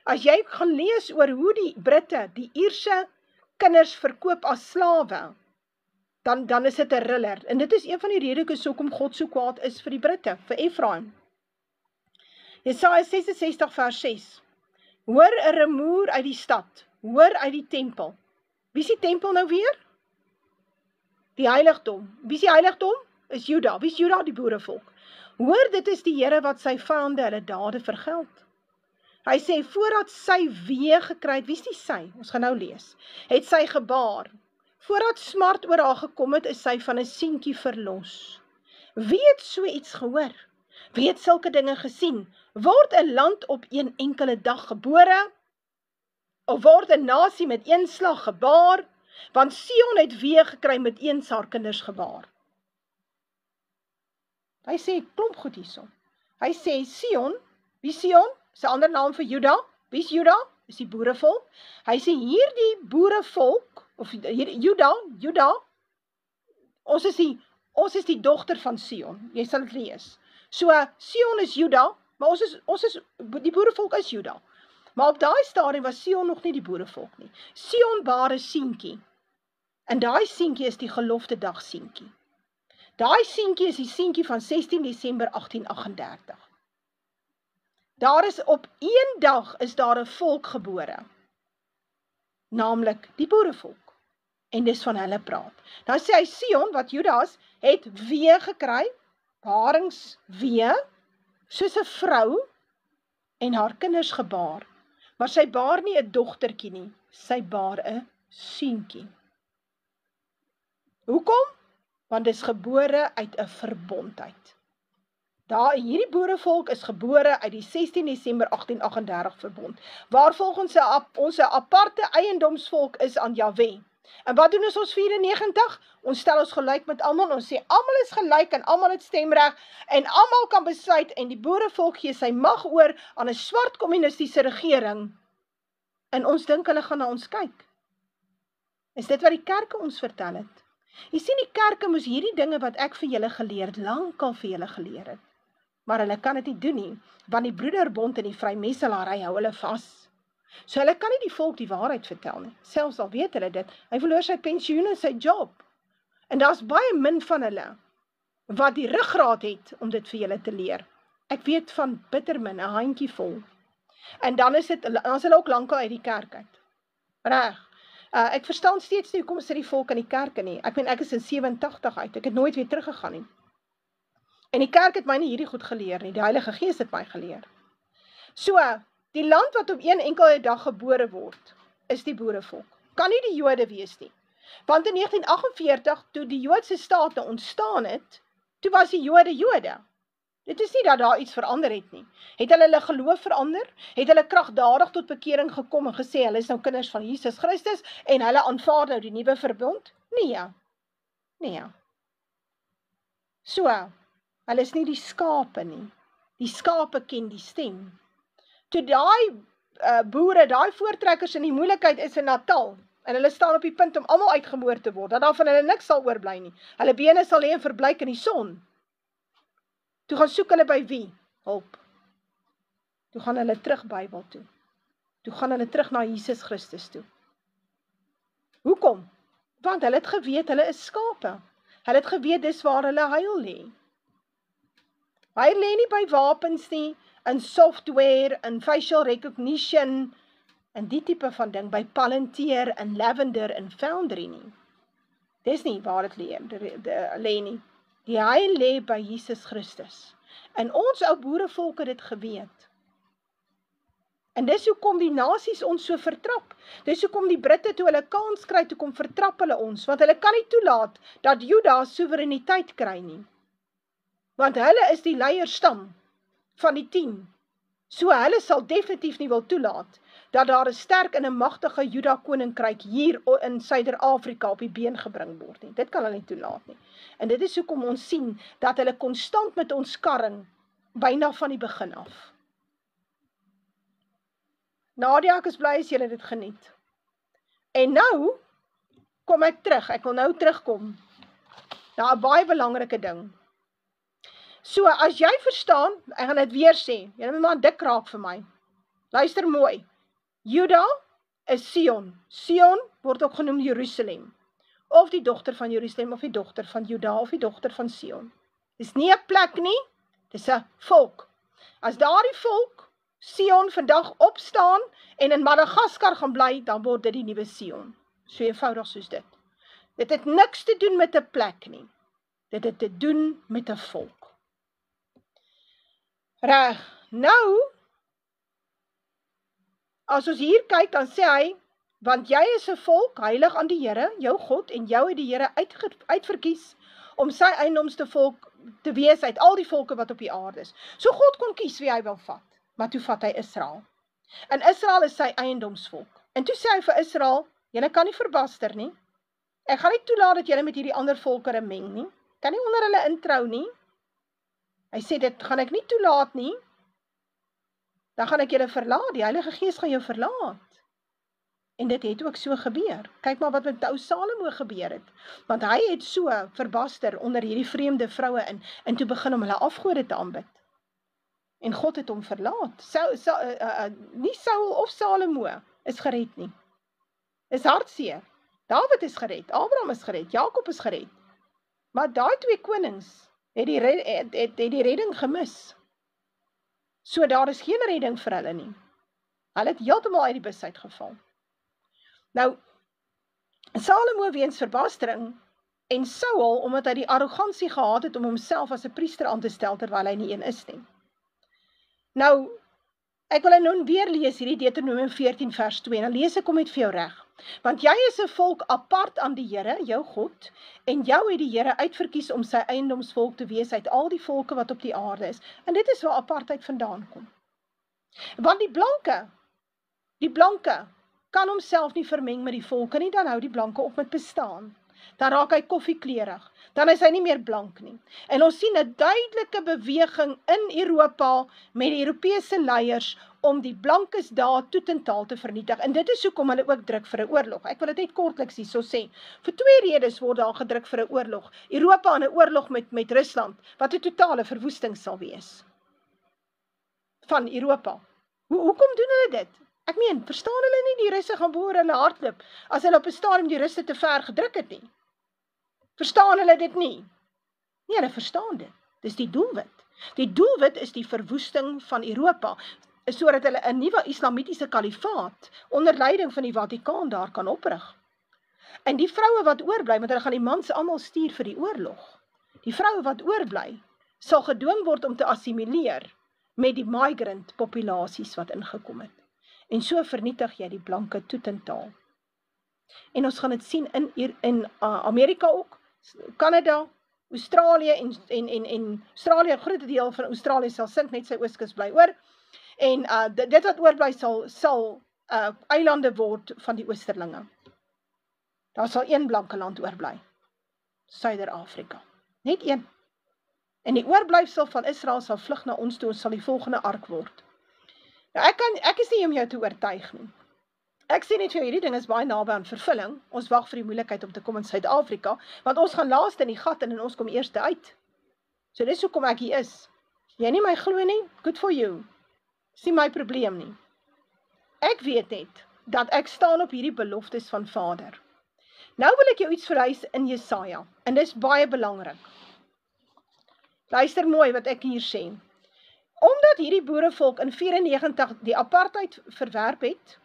S1: As jy gaan lees oor hoe die Britte die Ierse kinders verkoop as slawe, dan is dit 'n riller. En dit is een van die redes hoekom God so kwaad is vir die Britte, vir Efraim. Jesaja 66 vers 6. Hoor 'n rumoer uit die stad, hoor uit die tempel. Wie is die tempel nou weer? Die heiligdom. Wie is die heiligdom? Is Juda. Wie is Juda? Die boerevolk. Hoor, dit is die Here wat sy vyande hulle dade vergeld. Hy sê, voordat sy wee gekry het, wie is die sy? Ons gaan nou lees. Het sy gebaar. Voordat smart oor haar gekom het, is sy van 'n seentjie verlos. Wie het so iets gehoor? Wie het sulke dinge gesien? Word 'n land op een enkele dag gebore? Of word 'n nasie met een slag gebaar? Want Sion het wee gekry met eens haar kinders gebaar. Hy sê, klomp goed hierso. Hy sê, Sion, wie Sion? Is 'n ander naam vir Juda. Wie is Juda? Is die boerevolk. Hy sê, hierdie boerevolk, of Juda, ons is die dogter van Sion. Jy sal dit lees. So, Sion is Juda, maar die boerevolk is Juda. Maar op daai stadium was Sion nog nie die boerevolk nie. Sion baar 'n seentjie. En daai seentjie is die gelofte dag seentjie. Daai seentjie is die seentjie van 16 Desember 1838. Daar is op een dag is daar 'n volk gebore. Naamlik die boerevolk. En dis van hulle praat. Dan sê hy Sion, wat Judas, het wee gekry, baringswee, soos 'n vrou, en haar kinders gebaar. Maar sy baar nie 'n dogtertjie nie, sy baar 'n seentjie. Hoekom? Want dit is gebore uit 'n verbondheid. Hierdie boerevolk is gebore uit die 16 Desember 1838 verbond, waar volgens ons aparte eiendomsvolk is aan Jahwe. En wat doen ons 94? Ons stel ons gelyk met almal, ons sê almal is gelyk en almal het stemreg en almal kan besluit en die boerevolk gee sy mag oor aan 'n swart kommunistiese regering. En ons dink hulle gaan na ons kyk. Is dit wat die kerke ons vertel het? Jy sien, die kerke moes hierdie dinge wat ek vir julle geleer het, lankal vir julle geleer het. Maar hulle kan dit nie doen nie, want die broederbond en die vrymesselary hou hulle vas. So hulle kan nie die volk die waarheid vertel nie. Selfs al weet hulle dit, hy verloor sy pensioen en sy job. En daar's baie min van hulle wat die ruggraat het om dit vir julle te leer. Ek weet van bitter min, 'n handjie vol. En dan is hulle ook lankal uit die kerk uit. Reg. Ek verstaan steeds nie, hoekom sit die volk in die kerke nie. Ek is in 87 uit, ek het nooit weer teruggegaan nie. En die kerk het my nie hierdie goed geleer nie, die Heilige Gees het my geleer. So, die land wat op een enkele dag gebore word, is die boerevolk. Kan nie die Jode wees nie. Want in 1948, toe die Joodse staat ontstaan het, toe was die Jode. Dit is nie dat daar iets verander het nie. Het hulle geloof verander? Het hulle kragtadig tot bekering gekom en gesê, hulle is nou kinders van Jesus Christus, en hulle aanvaar nou die nuwe verbond? Nee. So, hulle is nie die skape nie. Die skape ken die stem. Toe daai boere, daai voortrekkers in die moeilikheid is in Natal, en hulle staan op die punt om almal uitgemoor te word, dat daar van hulle niks sal oorbly nie. Hulle bene sal lê en verblyk in die son. Toe gaan soek hulle by wie? Hulp. Toe gaan hulle terug Bybel toe. Toe gaan hulle terug na Jesus Christus toe. Hoekom? Want hulle het geweet, hulle is skape. Hulle het geweet, dis waar hulle heil lê. Hy lê nie by wapens nie, in software, in facial recognition, en die tipe van ding, by Palantir, en Lavender, en Foundry nie. Dis nie waar het lê nie. Die heil lê by Jesus Christus. En ons ou boerevolk het dit geweet. En dis hoekom die nasies ons so vertrap. Dis hoekom die Britte toe hulle kans kry, toe kom vertrap hulle ons, want hulle kan nie toelaat dat Juda soewereiniteit kry nie. Want hulle is die leierstam van die 10. So hulle sal definitief nie wil toelaat dat daar 'n sterk en 'n magtige Juda koninkryk hier in Suider-Afrika op die been gebring word nie. Dit kan hulle nie toelaat nie. En dit is hoekom ons sien dat hulle konstant met ons karring byna van die begin af. Nadia, ek is bly as julle dit geniet. En nou kom ek terug. Ek wil nou terugkom na 'n baie belangrike ding. So, as jy verstaan, ek gaan dit weer sê, julle moet maar dik raak vir my. Luister mooi. Juda is Sion. Sion word ook genoem Jerusalem. Of die dogter van Jerusalem, of die dogter van Juda, of die dogter van Sion. Dis nie 'n plek nie, dis 'n volk. As daardie volk, Sion, vandag opstaan en in Madagaskar gaan bly, dan word dit die nuwe Sion. So eenvoudig soos dit. Dit het niks te doen met 'n plek nie. Dit het te doen met 'n volk. Reg, nou, as ons hier kyk, dan sê hy, want jy is 'n volk, heilig aan die Here, jou God, en jou het die Here uitverkies, om sy eiendomste volk te wees uit al die volke wat op die aarde is. So God kon kies wie hy wil vat, maar toe vat hy Israel. En Israel is sy eiendomsvolk. En toe sê hy vir Israel, julle kan nie verbaster nie, ek gaan nie toelaat dat julle met hierdie ander volkere meng nie, kan nie onder hulle introu nie. Hy sê, dit gaan ek nie toelaat nie, dan gaan ek julle verlaat, die Heilige Gees gaan jou verlaat. En dit het ook so gebeur. Kyk maar wat met ou Salomo gebeur het. Want hy het so verbaster onder hierdie vreemde vroue en toe begin om hulle afgode te aanbid. En God het hom verlaat. Nie Saul of Salomo is gered nie. Is hartseer. Dawid is gered, Abraham is gered, Jakob is gered. Maar daai twee konings het die redding gemis. So daar is geen redding vir hulle nie. Hulle het heeltemal uit die bus uitgeval. Nou, Salomo weens verbastering en Saul omdat hy die arrogansie gehad het om homself as 'n priester aan te stel terwyl hy nie een is nie. Nou, ek wil nou weer lees hierdie Deuteronomium 14 vers 2 en dan lees ek hom net vir jou reg. Want jy is 'n volk apart aan die Here, jou God, en jou het die Here uitverkies om sy eiendomsvolk te wees uit al die volke wat op die aarde is. En dit is waar apartheid vandaan kom. Want die blanke kan homself nie vermeng met die volke nie, dan hou die blanke op met bestaan. Dan raak hy koffiekleurig, dan is hy nie meer blank nie. En ons sien 'n duidelike beweging in Europa met die Europese leiers om die blankes daar totaal te vernietig. En dit is hoekom hulle ook druk vir 'n oorlog. Ek wil dit net kortliks hierso sê. Vir twee redes word daar gedruk vir 'n oorlog. Europa in 'n oorlog met Rusland, wat 'n totale verwoesting sal wees. Van Europa. Hoekom doen hulle dit? Ek meen, verstaan hulle nie die Russe gaan boor hulle hardloop, as hulle op 'n stadium die Russe te ver gedruk het nie? Verstaan hulle dit nie? Nee, hulle verstaan dit. Dis die doelwit. Die doelwit is die verwoesting van Europa, sodat hulle 'n nuwe islamitiese kalifaat onder leiding van die Vatikaan daar kan oprig. En die vroue wat oorbly, want hulle gaan die mans almal stuur vir die oorlog. Die vroue wat oorbly, sal gedwing word om te assimileer met die migrant populasies wat ingekom het. En so vernietig jy die blanke totaal. En ons gaan dit sien in Amerika ook, Kanada, Australië en Australië, 'n groot deel van Australië sal sink, net sy ooskus bly oor. En dit wat oorbly sal eilande word van die oosterlinge. Daar sal een blanke land oorbly. Suider-Afrika. Net een. En die oorblyfsel van Israel sal vlug na ons toe, ons sal die volgende ark word. Nou ek is nie om jou te oortuig nie. Ek sê net vir jou, hierdie ding is baie naby aan vervulling. Ons wag vir die moeilikheid om te kom in Suid-Afrika, want ons gaan laaste in die gat en ons kom eerste uit. So dis hoekom ek hier is. Jy nie my glo nie, good for you. Dis nie my probleem nie. Ek weet net, dat ek staan op hierdie beloftes van Vader. Nou wil ek jou iets verwys in Jesaja, en dis baie belangrik. Luister mooi wat ek hier sê. Omdat hierdie boerevolk in 94 die apartheid verwerp het,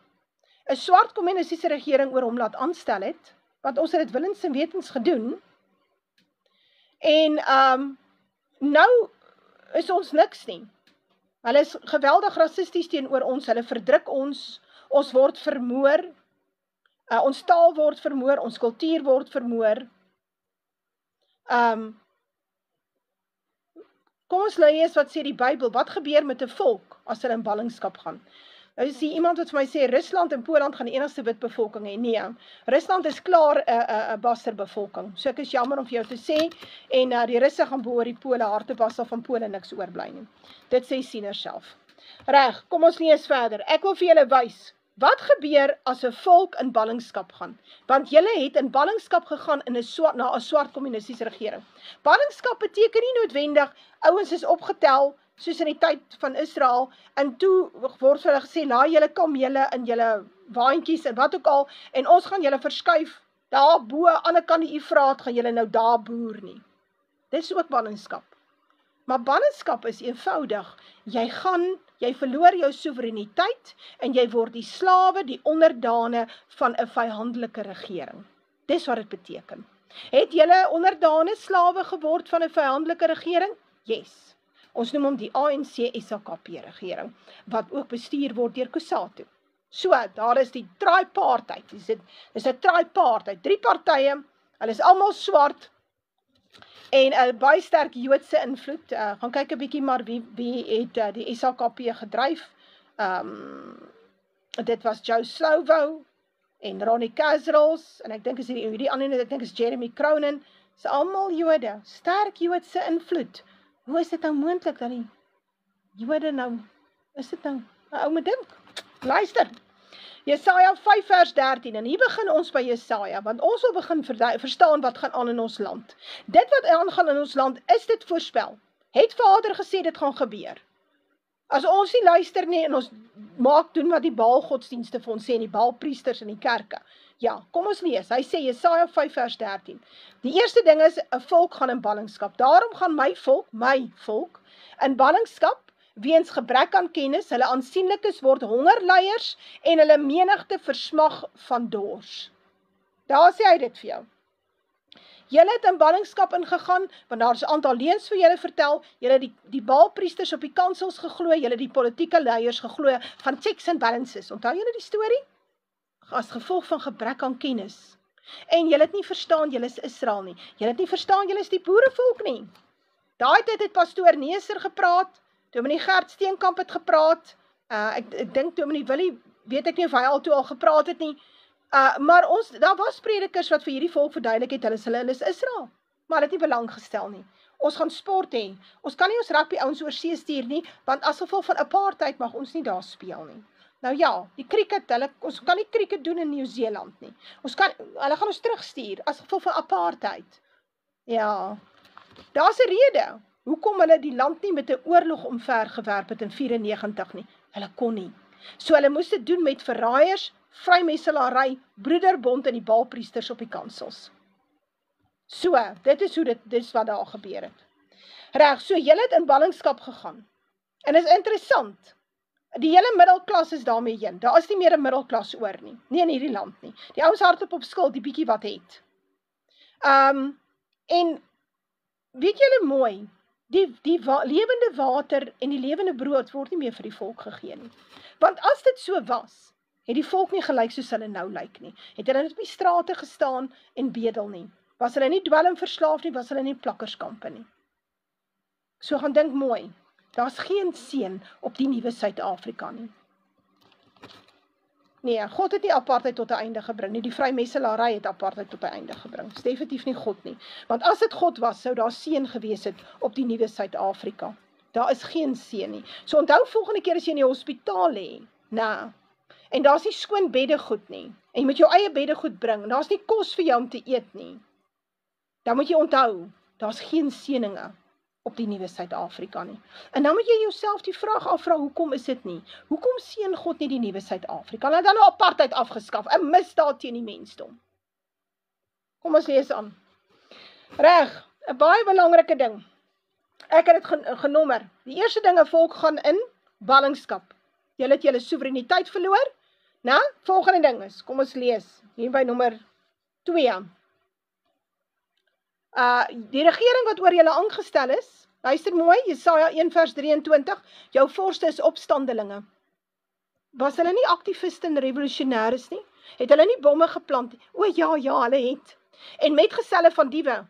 S1: 'n swart kommunistiese regering oor hom laat aanstel het, want ons het dit willens en wetens gedoen, en nou is ons niks nie. Hulle is geweldig rassisties teenoor ons, hulle verdruk ons word vermoor, ons taal word vermoor, ons kultuur word vermoor. Kom ons lees wat sê die Bybel, wat gebeur met 'n volk as hulle in ballingskap gaan? Nou sien iemand wat vir my sê, Rusland en Poland gaan die enigste wit bevolking hê. Nee, Rusland is klaar 'n basterbevolking. So ek is jammer om vir jou te sê, en die Russe gaan behoor die Pole hard te was, sal van Pole niks oorbly nie. Dit sê Siener self. Reg, kom ons lees verder. Ek wil vir julle wys, wat gebeur as 'n volk in ballingskap gaan? Want julle het in ballingskap gegaan na 'n swart kommunistiese regering. Ballingskap beteken nie noodwendig, ouens is opgetel, soos in die tyd van Israel, en toe word vir hulle gesê, laai julle kamele in julle waantjies en wat ook al, en ons gaan julle verskuif, daar bo, aan die kant die Efraat, gaan julle nou daar boer nie. Dis ook ballingskap. Maar ballingskap is eenvoudig, jy verloor jou soewereiniteit, en jy word die slawe, die onderdane van 'n vyhandelike regering. Dis wat dit beteken. Het julle onderdane slawe geword van 'n vyhandelike regering? Yes. Ons noem hom die ANC-SAKP regering, wat ook bestuur word deur Kusatu. So, daar is die tripartite, dis 'n tripartite, 3 partye, hulle is almal swart, en 'n baie sterk Joodse invloed. Gaan kyk 'n bietjie maar wie het die SAKP gedryf. Dit was Joe Slovo en Ronnie Kasrils, en ek dink is die ander, ek dink is Jeremy Cronin, is almal Jode, sterk Joodse invloed. Hoe is dit nou moontlik dat die Jode nou, is dit nou, ou moet dink, luister, Jesaja 5 vers 13, en hier begin ons by Jesaja, want ons wil begin verstaan wat gaan aan in ons land. Dit wat aangaan in ons land, is dit voorspel. Het Vader gesê dit gaan gebeur. As ons nie luister nie, en ons doen wat die Baal-godsdienste vir ons sê, en die Baal-priesters in die kerke. Ja, kom ons lees, hy sê Jesaja 5 vers 13. Die eerste ding is, 'n volk gaan in ballingskap. Daarom gaan my volk, in ballingskap, weens gebrek aan kennis, hulle aansienlikes word hongerleiers, en hulle menigte versmag van dors. Daar sê hy dit vir jou. Julle het in ballingskap ingegaan, want daar is 'n aantal leuns vir julle vertel, julle het die Baalpriesters op die kansels geglo, julle die politieke leiers geglo, van checks and balances. Onthou julle die storie? As gevolg van gebrek aan kennis. En julle het nie verstaan, julle is Israel nie. Julle het nie verstaan, julle is die boerevolk nie. Daai tyd het pastoor Neser gepraat, Dominee Gert Steenkamp het gepraat, ek dink Dominee Willie, weet ek nie of hy al gepraat het nie, maar daar was predikers wat vir hierdie volk verduidelik het, hulle is Israel, maar hulle het nie belang gestel nie. Ons gaan sport hê, ons kan nie ons rugby ouens oor see stuur nie, want as gevolg van apartheid mag ons nie daar speel nie. Nou ja, die cricket, ons kan nie cricket doen in Nieu-Seeland nie. Hulle gaan ons terugstuur, as gevolg van apartheid. Ja, daar's 'n rede, hoekom hulle die land nie met 'n oorlog omvergewerp het in 94 nie. Hulle kon nie. So hulle moes dit doen met verraaiers, vrymetselary, broederbond en die Baalpriesters op die kansels. So, dit is wat daar gebeur het. Reg, so julle het in ballingskap gegaan. En is interessant, die hele middelklas is daarmee heen. Daar is nie meer 'n middelklas oor nie. Nie in hierdie land nie. Die ouens hardloop op skuld, die bietjie wat het. En weet julle mooi, die lewende water en die lewende brood word nie meer vir die volk gegee nie. Want as dit so was, het die volk nie gelyk soos hulle nou lyk nie. Het hulle net op die strate gestaan en bedel nie. Was hulle nie dwelmverslaaf nie, was hulle nie plakkerskampe nie. So gaan dink mooi, daar's geen seën op die nuwe Suid-Afrika nie. Nee, God het nie apartheid tot 'n einde gebring nie, die vrymetselary het apartheid tot 'n einde gebring. Dis definitief nie God nie. Want as dit God was, sou daar seën gewees het op die nuwe Suid-Afrika. Daar is geen seën nie. So onthou volgende keer as jy in die hospitaal lê, en daar's nie skoon beddegoed nie, en jy moet jou eie beddegoed bring, en daar's nie kos vir jou om te eet nie, dan moet jy onthou, daar's geen seëninge op die nuwe Suid-Afrika nie. En dan moet jy jouself die vraag afvra, hoekom is dit nie? Hoekom seën God nie die nuwe Suid-Afrika? Hulle het dan nou apartheid afgeskaf, 'n misdaad teen die mensdom. Kom ons lees aan. Reg, 'n baie belangrike ding. Ek het dit genommer. Die eerste ding, 'n volk gaan in ballingskap. Julle het julle soewereiniteit verloor. Volgende ding is, kom ons lees, hier by nommer 2. Die regering wat oor julle aangestel is, luister mooi, Jesaja 1 vers 23, jou vorste is opstandelinge. Was hulle nie aktiviste en revolusionêres nie? Het hulle nie bomme geplant nie? O ja, hulle het. En metgeselle van diewe,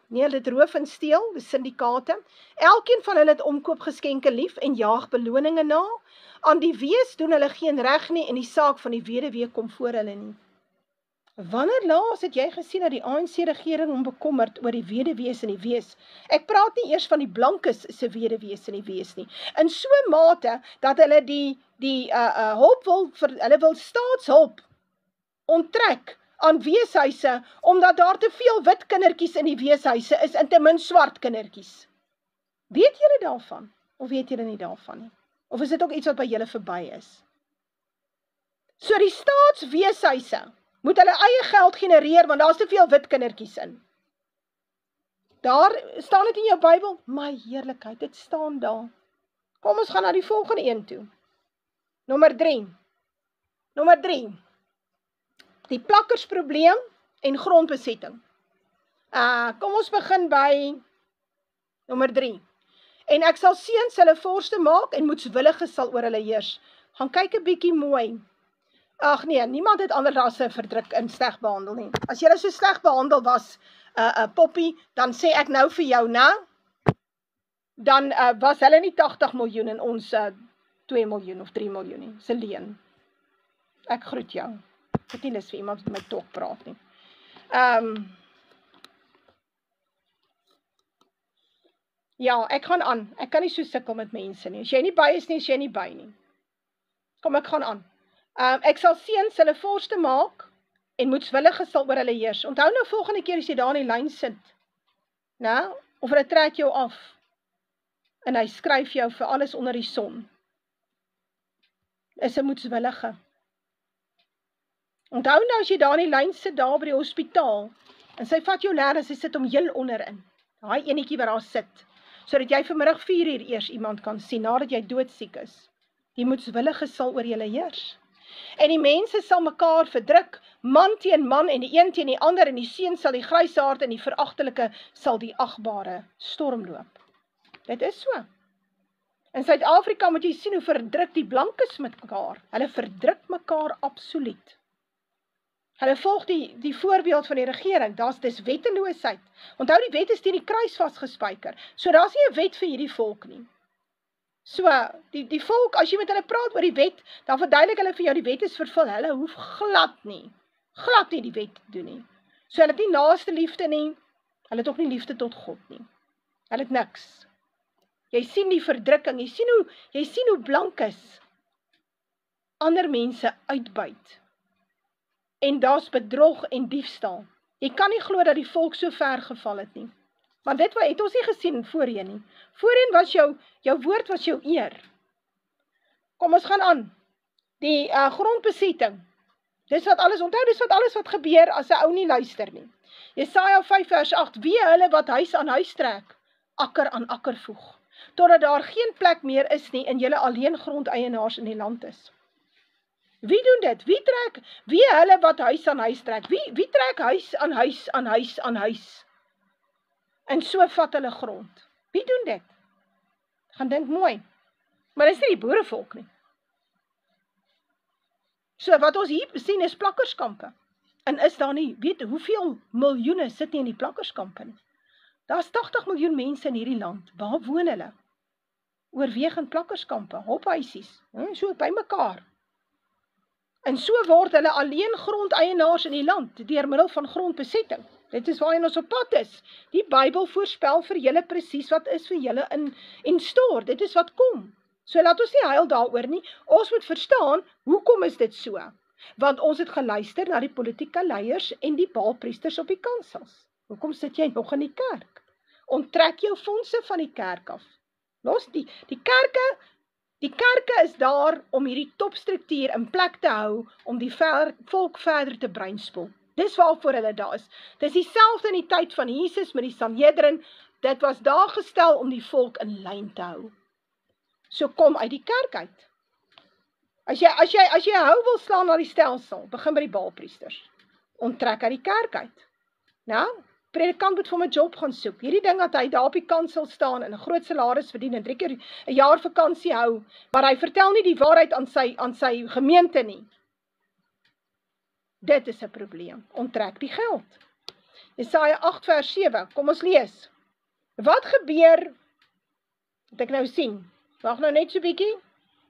S1: nee, hulle het roof en steel, die syndikaate. Elkeen van hulle het omkoopgeskenke lief en jaag beloninge na. Aan die wees doen hulle geen reg nie en die saak van die weduwee kom voor hulle nie. Wanneer laas het jy gesien dat die ANC-regering hom bekommerd oor die weduwees en die wees? Ek praat nie eers van die blankes se weduwees en die wees nie. In so mate dat hulle die hulp hulle wil staatshulp onttrek aan weeshuise, omdat daar te veel wit kindertjies in die weeshuise is en te min swart kindertjies. Weet julle daarvan? Of weet julle nie daarvan nie? Of is dit ook iets wat by julle verby is? So die staatsweeshuise moet hulle eie geld genereer, want daar is te veel wit kindertjies in. Daar staan dit in jou Bybel, my heerlikheid, dit staan daar. Kom ons gaan na die volgende een toe. Nommer 3. Die plakkersprobleem en grondbesetting. Kom ons begin by nommer 3. En ek sal seuns hulle vorste maak en moedswilliges sal oor hulle heers. Gaan kyk 'n bietjie mooi. Ag nee, niemand het ander rasse verdruk en sleg behandel nie. As jy so sleg behandel was, Poppy, dan sê ek nou vir jou, dan was hulle nie 80 miljoen en ons 2 miljoen of 3 miljoen nie. Dis 'n leuen. Ek groet jou. Ek het nie lus vir iemand met my tok praat nie. Ja, ek gaan aan. Ek kan nie so sukkel met mense nie. As jy nie by is nie, is jy nie by nie. Kom, ek gaan aan. Ek sal seuns hulle vorste maak en moedswilliges sal oor hulle heers. Onthou nou volgende keer as jy daar in die lyn sit, of hulle trek jou af en hy skryf jou vir alles onder die son. Is 'n moedswillige. Onthou nou as jy daar in die lyn sit daar by die hospitaal en sy vat jou leer en sy sit hom heel onderin. Daai enetjie wat daar sit, sodat jy vanmiddag 4 uur eers iemand kan sien nadat jy doodsiek is. Die moedswilliges sal oor julle heers. En die mense sal mekaar verdruk, man teen man en die een teen die ander en die seun sal die grysaard en die veragtelike sal die agbare stormloop. Dit is so. In Suid-Afrika moet jy sien hoe verdruk die blankes met mekaar. Hulle verdruk mekaar absoluut. Hulle volg die voorbeeld van die regering, dis wetteloosheid. Onthou die wet is teen die kruis vasgespijker, so daar is nie 'n wet vir hierdie volk nie. So, die volk, as jy met hulle praat oor die wet, dan verduidelik hulle vir jou, die wet is vervul, hulle hoef glad nie die wet te doen nie. So hulle het nie naaste liefde nie, hulle het ook nie liefde tot God nie. Hulle het niks. Jy sien die verdrukking, jy sien hoe blankes ander mense uitbuit. En daar's bedrog en diefstal. Jy kan nie glo dat die volk so ver geval het nie. Want dit het ons nie gesien voorheen nie. Voorheen was jou woord was jou eer. Kom ons gaan aan. Die grondbesetting. Dis wat alles wat gebeur as 'n ou nie luister nie. Jesaja 5 vers 8, wie hulle wat huis aan huis trek, akker aan akker voeg, totdat daar geen plek meer is nie en julle alleen grondeienaars in die land is. Wie doen dit? Wie hulle wat huis aan huis trek? Wie trek huis aan huis aan huis aan huis? En so vat hulle grond. Wie doen dit? Gaan dink mooi. Maar dis nie die boerevolk nie. So wat ons hier sien is plakkerskampe. En is daar nie, weet hoeveel miljoene sit nie in die plakkerskampe nie? Daar is 80 miljoen mense in hierdie land. Waar woon hulle? Oorwegend plakkerskampe, hophuisies, so by mekaar. En so word hulle alleen grondeienaars in die land, deur middel van grondbesetting. Dit is waarheen ons op pad is. Die Bybel voorspel vir julle presies wat is vir julle in store. Dit is wat kom. So laat ons nie huil daaroor nie. Ons moet verstaan, hoekom is dit so? Want ons het geluister na die politieke leiers en die baalpriesters op die kansels. Hoekom sit jy nog in die kerk? Onttrek jou fondse van die kerk af. Los die kerke is daar om hierdie topstruktuur in plek te hou, om die volk verder te breinspoel. Dis waarvoor hulle daar is. Dis dieselfde in die tyd van Jesus met die Sanhedrin, dit was daar gestel om die volk in lyn te hou. So kom uit die kerk uit. As jy hou wil slaan na die stelsel, begin by die baalpriesters. Onttrek uit die kerk uit. Nou, predikant moet vir my job gaan soek. Hierdie ding dat hy daar op die kansel staan en 'n groot salaris verdien en 3 keer 'n jaar vakansie hou, maar hy vertel nie die waarheid aan sy gemeente nie. Dit is 'n probleem. Onttrek die geld. Jesaja 8 vers 7. Kom ons lees. Wat gebeur? Wat ek nou sien. Wag nou net so bietjie.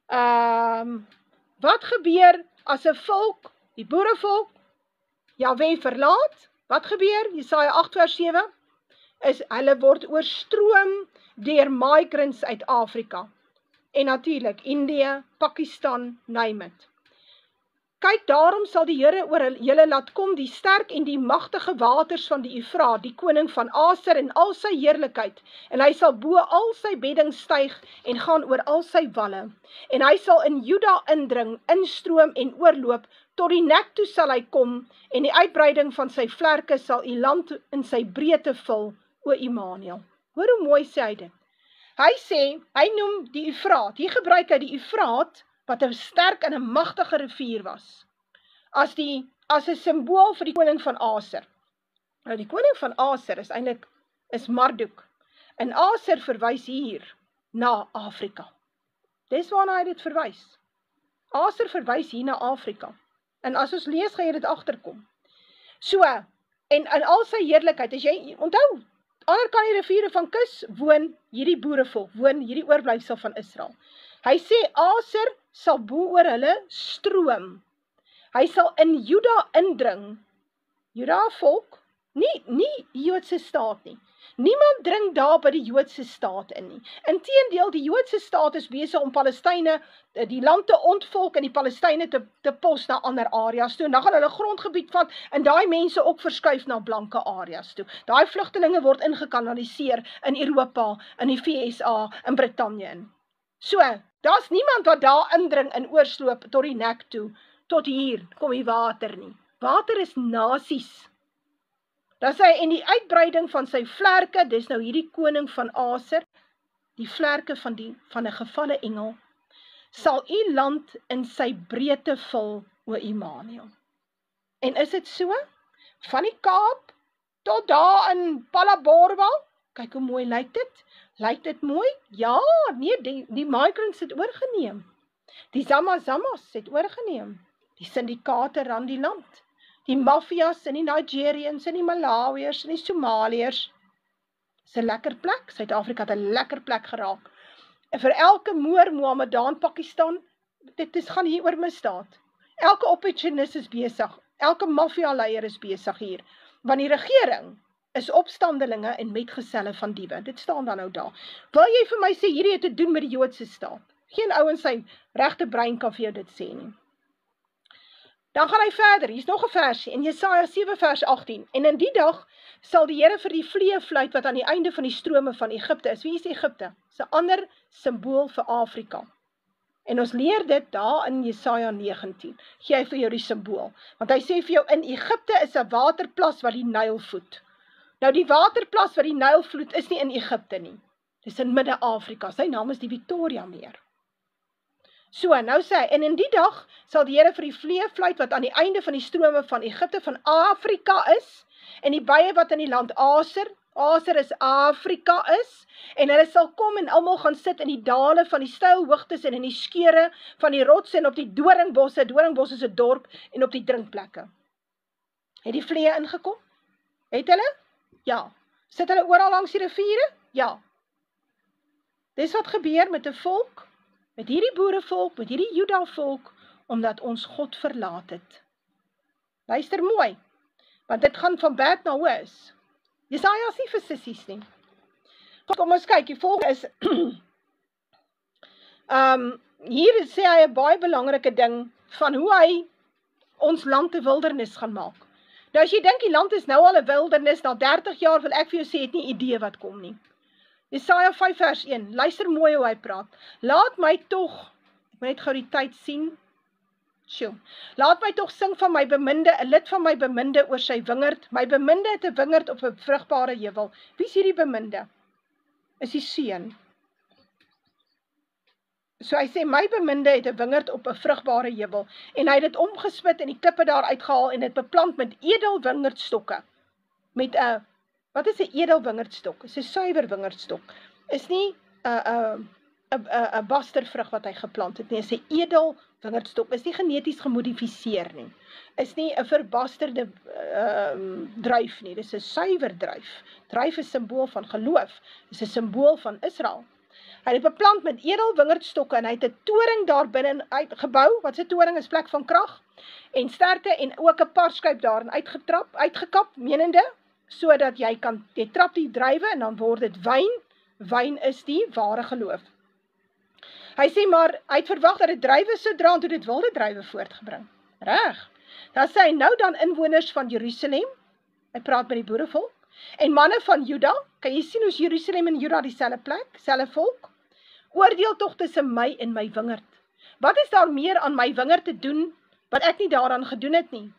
S1: Wat gebeur as 'n volk, die boerevolk, Jahwe verlaat? Wat gebeur? Jesaja 8 vers 7, is hulle word oorstroom deur migrants uit Afrika. En natuurlik, Indië, Pakistan, name it. Kyk, daarom sal die Here oor julle laat kom, die sterk en die magtige waters van die Eufraat, die koning van Aser en al sy heerlikheid, en hy sal bo al sy bedding styg en gaan oor al sy walle, en hy sal in Juda indring, instroom en oorloop, tot die nek toe sal hy kom, en die uitbreiding van sy vlerke sal die land in sy breedte vul, o Immanuel. Hoor hoe mooi sê hy dit. Hy sê, hy noem die Eufraat, hier gebruik hy die Eufraat, wat 'n sterk en 'n magtige rivier was, as 'n simbool vir die koning van Aser. Nou die koning van Aser is eintlik Marduk, en Aser verwys hier na Afrika. Dis waarna hy dit verwys. Aser verwys hier na Afrika, en as ons lees, gaan jy dit agterkom. So, en al sy heerlikheid, as jy onthou, ander kan die riviere van kus woon hierdie boerevolk, woon hierdie oorblyfsel van Israel. Hy sê, Aser sal bo oor hulle stroom. Hy sal in Juda indring. Juda volk, nie die Joodse staat nie. Niemand dring daar by die Joodse staat in nie. Inteendeel, die Joodse staat is besig om Palestyne, die land te ontvolk en die Palestyne te pos na ander areas toe. En dan gaan hulle grondgebied vat en daai mense ook verskuif na blanke areas toe. Daai vlugtelinge word ingekanaliseer in Europa, in die VSA, in Brittanje in. So, daar's niemand wat daar indring en oorsloop tot die nek toe, tot hier kom die water nie. Water is nasies. Dan sê hy, en die uitbreiding van sy vlerke, dis nou hierdie koning van Aser, die vlerke van 'n gevalle engel, sal u land in sy breedte vul, o Immanuel. En is dit so? Van die Kaap tot daar in Palaborwa, kyk hoe mooi lyk dit. Lyk dit mooi? Ja, nee, die migrants het oorgeneem. Die Zamazamas het oorgeneem. Die syndikate ran die land. Die mafias en die Nigerians en die Malawiërs en die Somaliërs. Dis 'n lekker plek. Suid-Afrika het 'n lekker plek geraak. En vir elke Moor, Mohammedaan, Pakistan, dit gaan hier oor misdaad. Elke opportunist is besig. Elke mafia-leier is besig hier. Want die regering is opstandelinge en metgeselle van diewe. Dit staan dan nou daar. Wil jy vir my sê, hierdie het te doen met die Joodse staat? Geen ou in sy regte brein kan vir jou dit sê nie. Dan gaan hy verder, hier's nog 'n versie, in Jesaja 7 vers 18, en in die dag sal die Here vir die vlee fluit wat aan die einde van die strome van Egipte is. Wie is Egipte? Dis 'n ander simbool vir Afrika. En ons leer dit daar in Jesaja 19, gee hy vir jou die simbool, want hy sê vir jou, in Egipte is 'n waterplas wat die Nyl voed. Nou die waterplas wat die Nyl vloed is nie in Egipte nie, dis in Midde-Afrika, sy naam is die Victoria Meer. So, nou sê hy, en in die dag sal die Here vir die vlee fluit wat aan die einde van die strome van Egipte, van Afrika is, en die bye wat in die land Aser is Afrika is, en hulle sal kom en almal gaan sit in die dale van die steilhoogtes en in die skeure van die rots en op die doringbosse is 'n dorp, en op die drinkplekke. Het die vlee ingekom? Het hulle? Ja. Sit hulle oral langs die riviere? Ja. Dis wat gebeur met 'n volk, met hierdie boerevolk, met hierdie Juda volk, omdat ons God verlaat het. Luister mooi, want dit gaan van bad na worse. Jesaja is nie vir sissies nie. Kom ons kyk, die volgende is, hier sê hy 'n baie belangrike ding, van hoe hy ons land 'n wildernis gaan maak. Nou as jy dink die land is nou al 'n wildernis, na 30 jaar wil ek vir jou sê, het nie idee wat kom nie. Jesaja 5 vers 1, luister mooi hoe hy praat. Laat my tog, ek moet net gou die tyd sien, laat my tog sing van my beminde, 'n lid van my beminde oor sy wingerd. My beminde het 'n wingerd op 'n vrugbare heuwel. Wie is hierdie beminde? Is die seun. So hy sê, my beminde het 'n wingerd op 'n vrugbare heuwel, en hy het dit omgespit en die klippe daar uitgehaal, en dit beplant met edel wingerdstokke. Met 'n, wat is 'n edel wingerdstok? Is 'n suiwer wingerdstok. Is nie 'n bastervrug wat hy geplant het nie, is 'n edel wingerdstok, is nie geneties gemodifiseer nie, is nie 'n verbasterde druif nie, dis 'n suiwer druif. Druif is simbool van geloof, dis 'n simbool van Israel. Hy het beplant met edelwingerdstokke en hy het 'n toring daar binne uitgebou. Wat 'n toring is plek van krag en sterkte en ook 'n parskyp daarin uitgekap, menende sodat jy trap die druiwe en dan word dit wyn. Wyn is die ware geloof. Hy sê maar hy het verwag dat dit druiwe sou dra en toe dit wilde druiwe voortgebring. Reg. Dan sê hy nou dan inwoners van Jerusalem. Hy praat met die boerevolk en manne van Juda. Kan jy sien hoe Jerusalem en Juda dieselfde plek, dieselfde volk? Oordeel tog tussen my en my wingerd. Wat is daar meer aan my wingerd te doen wat ek nie daaraan gedoen het nie?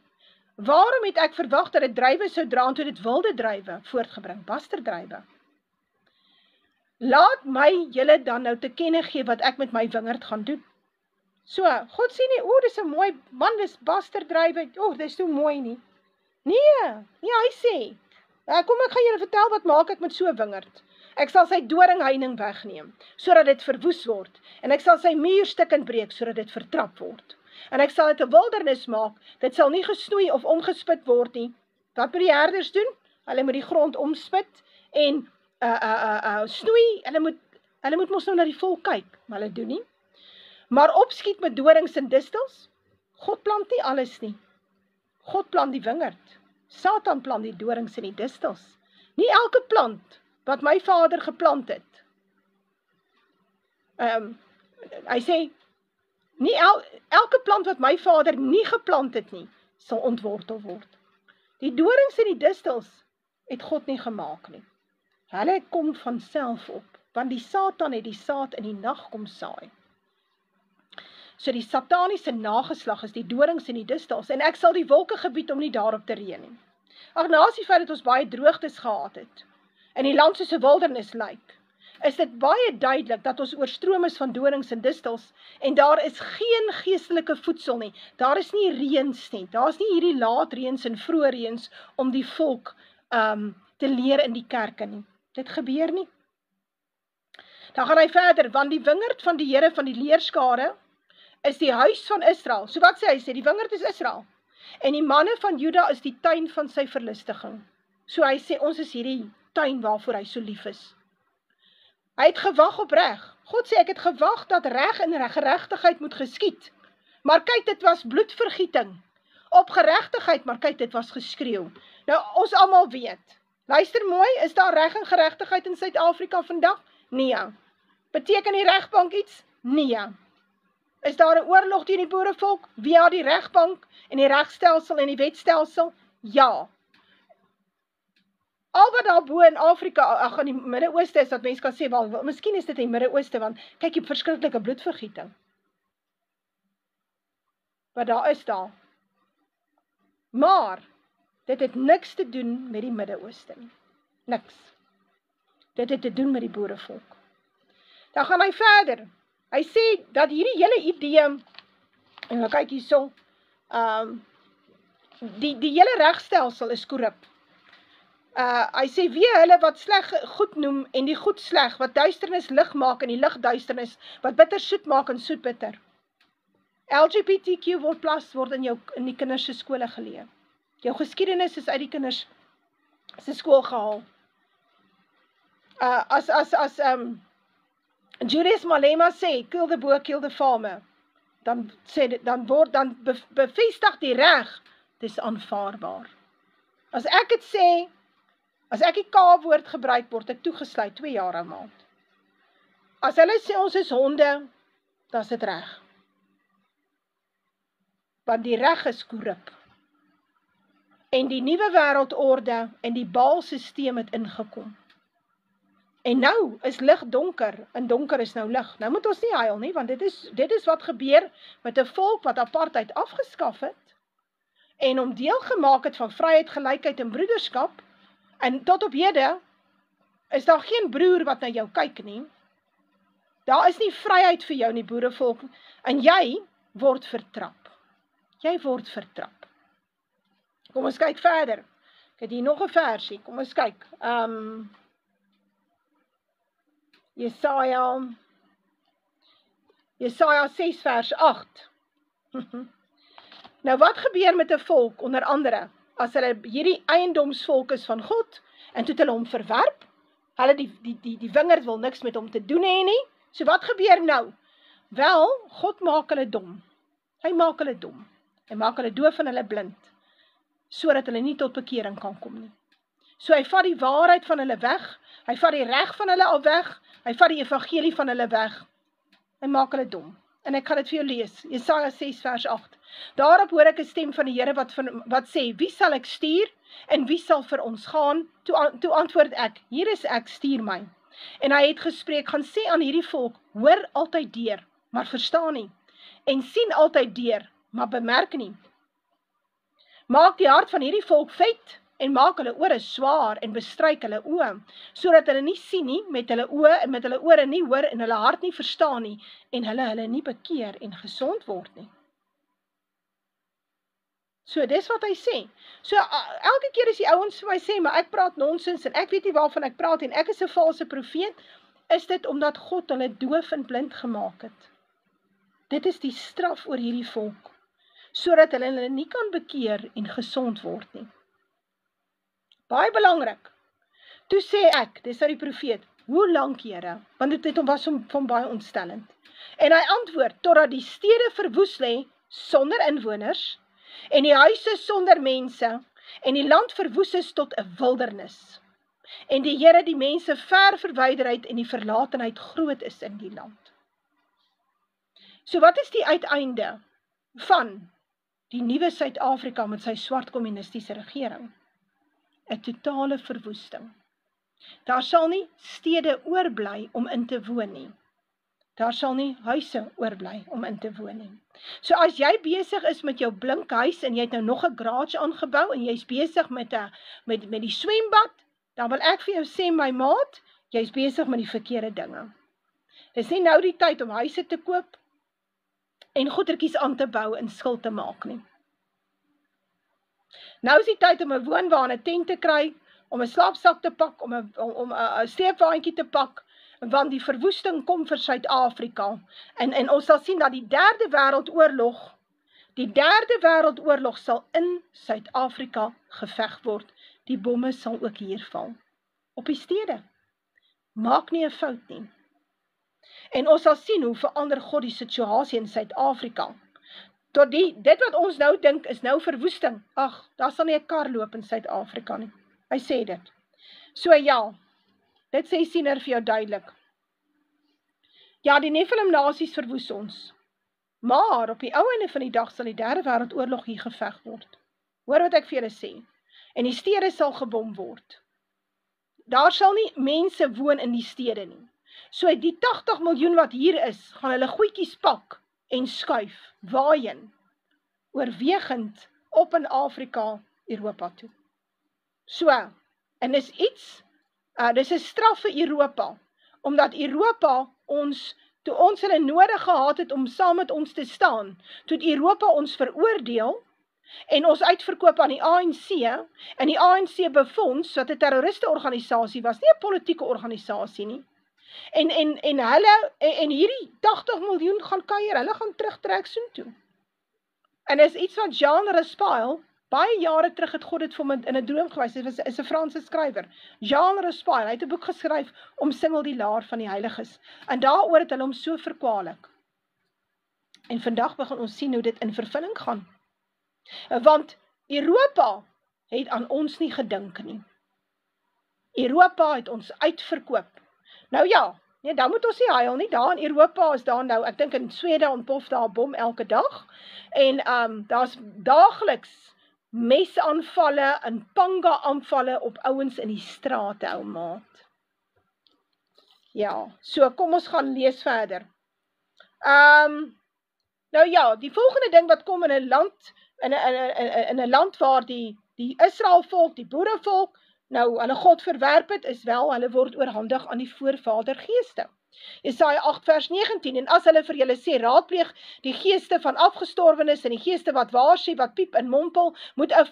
S1: Waarom het ek verwag dat dit druiwe sou dra en toe dit wilde druiwe voortgebring, basterdruiwe? Laat my julle dan nou te kenne gee wat ek met my wingerd gaan doen. So, God sê nie, dis 'n mooi man, dis basterdruiwe, dis so mooi nie. Nee, hy sê, kom ek gaan julle vertel wat maak ek met so 'n wingerd. Ek sal sy doringheining wegneem, sodat dit verwoes word, en ek sal sy muur stukkend breek, sodat dit vertrap word. En ek sal dit 'n wildernis maak, dit sal nie gesnoei of omgespit word nie. Wat moet die herders doen? Hulle moet die grond omspit, en snoei, hulle moet mos nou na die volk kyk, maar hulle doen nie. Maar opskiet met dorings en distels, God plant nie alles nie. God plant die wingerd, Satan plant die dorings en die distels. Nie elke plant wat my vader geplant het. Hy sê, nie elke plant wat my vader nie geplant het nie, sal ontwortel word. Die dorings en die distels het God nie gemaak nie. Hulle kom van self op, want die Satan het die saad in die nag kom saai. So die sataniese nageslag is die dorings en die distels, en ek sal die wolke gebied om nie daarop te reën nie. Ag, naas die feit dat ons baie droogtes gehad het, en die land soos 'n wildernis lyk, is dit baie duidelik dat ons oorstroom is van dorings en distels, en daar is geen geestelike voedsel nie, daar is nie reëns nie, daar is nie hierdie laatreëns en vroeë reëns om die volk te leer in die kerke nie. Dit gebeur nie. Dan gaan hy verder, want die wingerd van die Here van die leerskare is die huis van Israel. So wat sê hy? Sê die wingerd is Israel. En die manne van Juda is die tuin van sy verlustiging. So hy sê, ons is hierdie tuin waarvoor hy so lief is. Hy het gewag op reg. God sê, ek het gewag dat reg en geregtigheid moet geskied. Maar kyk, dit was bloedvergieting. Op geregtigheid, maar kyk, dit was geskreeu. Nou, ons almal weet. Luister mooi, is daar reg en geregtigheid in Suid-Afrika vandag? Nee. Beteken die regbank iets? Nee. Is daar 'n oorlog teen die boerevolk via die regbank en die regstelsel en die wetstelsel? Ja. Al wat daar bo in Afrika, in die Midde-Ooste is, dat mense kan sê, wel, miskien is dit in die Midde-Ooste, want kyk die verskriklike bloedvergieting. Wat daar is daar. Maar, dit het niks te doen met die Midde-Ooste nie. Niks. Dit het te doen met die boerevolk. Dan gaan hy verder. Hy sê dat hierdie hele idee, en kyk hierso, die hele regstelsel is korrup. Hy sê, wie hulle wat sleg goed noem, en die goed sleg, wat duisternis lig maak, en die lig duisternis, wat bitter soet maak, en soet bitter. LGBTQ word in die kinders se skole geleer. Jou geskiedenis is uit die kinders se skool gehaal. Julius Malema sê, kill the boer, kill the farmer, dan bevestig die reg, dis aanvaarbaar. As ek het sê, as ek die K-woord gebruik, word ek toegesluit 2 jaar 'n maand. As hulle sê ons is honde, dan is dit reg. Want die reg is korrup. En die nuwe wêreldorde en die Baal-sisteem het ingekom. En nou is lig donker, en donker is nou lig. Nou moet ons nie huil nie, want dit is wat gebeur met 'n volk wat apartheid afgeskaf het, en om deel gemaak het van vryheid, gelykheid en broederskap, en tot op hede, is daar geen broer wat na jou kyk nie. Daar is nie vryheid vir jou nie, boerevolk, en jy word vertrap. Jy word vertrap. Kom ons kyk verder. Ek het hier nog 'n versie, kom ons kyk. Jesaja 6 vers 8. Nou wat gebeur met 'n volk, onder andere, as hulle hierdie eiendomsvolk is van God, en toe hulle hom verwerp, hulle die wingerd wil niks met hom te doen hê nie, So wat gebeur nou? Wel, God maak hulle dom. Hy maak hulle dom. Hy maak hulle doof en hulle blind, sodat hulle nie tot bekering kan kom nie. So hy vat die waarheid van hulle weg, hy vat die reg van hulle al weg, hy vat die evangelie van hulle weg. Hy maak hulle dom. En ek gaan dit vir jou lees, Jesaja 6 vers 8. Daarop hoor ek 'n stem van die Here wat sê, wie sal ek stuur en wie sal vir ons gaan? Toe antwoord ek, hier is ek, stuur my. En hy het gespreek, gaan sê aan hierdie volk, hoor altyd deur, maar verstaan nie. En sien altyd deur, maar bemerk nie. Maak die hart van hierdie volk vet, en maak hulle ore swaar, en bestryk hulle oë, sodat hulle nie sien nie, met hulle oë en met hulle ore nie hoor, en hulle hart nie verstaan nie, en hulle nie bekeer en gesond word nie. So, dis wat hy sê. So, elke keer as die ouens vir my sê, maar ek praat nonsens, en ek weet nie waarvan ek praat, en ek is 'n valse profeet, is dit omdat God hulle doof en blind gemaak het. Dit is die straf oor hierdie volk, sodat hulle nie kan bekeer en gesond word nie. Baie belangrik. Toe sê ek, dis uit die profeet, hoe lank, Here? Want dit was van baie ontstellend. En hy antwoord, totdat die stede verwoes lê sonder inwoners, en die huise sonder mense, en die land verwoes is tot 'n wildernis. En die Here die mense ver verwyder uit, en die verlatenheid groot is in die land. So wat is die uiteinde van die nuwe Suid-Afrika met sy swart kommunistiese regering? 'n totale verwoesting. Daar sal nie stede oorbly om in te woon nie. Daar sal nie huise oorbly om in te woon nie. So as jy besig is met jou blink huis en jy het nou nog 'n garage aangebou en jy's besig met die swembad, dan wil ek vir jou sê, my maat, jy's besig met die verkeerde dinge. Dis nie nou die tyd om huise te koop en goedertjies aan te bou en skuld te maak nie. Nou is die tyd om 'n woonwa en 'n tent te kry, om 'n slaapsak te pak, om 'n sleepwaandjie te pak, want die verwoesting kom vir Suid-Afrika. En ons sal sien dat die derde wêreldoorlog sal in Suid-Afrika geveg word. Die bomme sal ook hier val. Op die stede. Maak nie 'n fout nie. En ons sal sien hoe verander God die situasie in Suid-Afrika. Tot dit wat ons nou dink is nou verwoesting. Ag, daar sal nie 'n kar loop in Suid-Afrika nie. Hy sê dit. So ja, dit sê Siener vir jou duidelik. Ja, die Nephilim nasies verwoes ons. Maar op die ou einde van die dag sal die derde wêreldoorlog hier geveg word. Hoor wat ek vir julle sê. En die stede sal gebom word. Daar sal nie mense woon in die stede nie. So die 80 miljoen wat hier is, gaan hulle goedjies pak en skuif, waarheen? Oorwegend op in Afrika, Europa toe. So, en is iets, dis 'n straf vir Europa, omdat Europa toe ons hulle nodig gehad het om saam met ons te staan, toe het Europa ons veroordeel, en ons uitverkoop aan die ANC, en die ANC befonds, wat 'n terroristeorganisasie was, nie 'n politieke organisasie nie, en hierdie 80 miljoen gaan kuier, hulle gaan terugtrek soontoe. En is iets wat Jean Raspail, baie jare terug het God dit vir hom in 'n droom gewys, dit is 'n Franse skrywer, Jean Raspail, hy het 'n boek geskryf, Omsingel die laar van die heiliges, en daaroor het hulle hom so verkwalik. En vandag begin ons sien hoe dit in vervulling gaan. Want Europa het aan ons nie gedink nie. Europa het ons uitverkoop. Nou ja, nee, daar moet ons nie huil nie, daar in Europa is daar nou, ek dink in Swede ontplof daar 'n bom elke dag, en daar's daagliks mesaanvalle en panga-aanvalle op ouens in die strate, ou maat. Ja, so kom ons gaan lees verder. Nou ja, die volgende ding wat kom in 'n land, in 'n land waar die Israel volk, die boerevolk, nou hulle God verwerp het, is wel, hulle word oorhandig aan die voorvadergeeste. Jesaja 8 vers 19, en as hulle vir julle sê, raadpleeg die geeste van afgestorwenes en die geeste wat waarsê, wat piep en mompel, moet 'n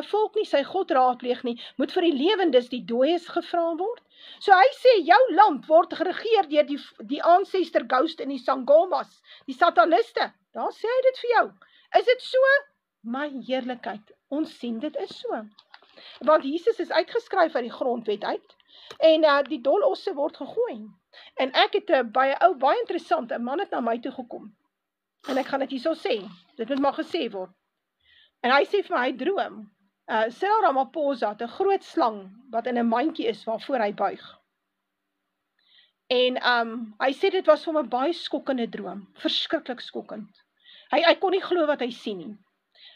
S1: volk nie sy God raadpleeg nie, moet vir die lewendes, die dooies gevra word. So hy sê, jou land word geregeer deur die ancestor ghost en die sangomas, die sataniste. Daar sê hy dit vir jou. Is dit so? My heerlikheid, ons sien dit is so. Want Jesus is uitgeskryf uit die grondwet uit, en die dolosse word gegooi. En ek het baie interessant, 'n man het na my toe gekom. En ek gaan dit hierso sê, dit moet maar gesê word. En hy sê vir my, hy droom. Cyril Ramaphosa het 'n groot slang, wat in 'n mandjie is, waarvoor hy buig. En hy sê dit was vir hom 'n baie skokkende droom, verskriklik skokkend. Hy kon nie glo wat hy sien nie.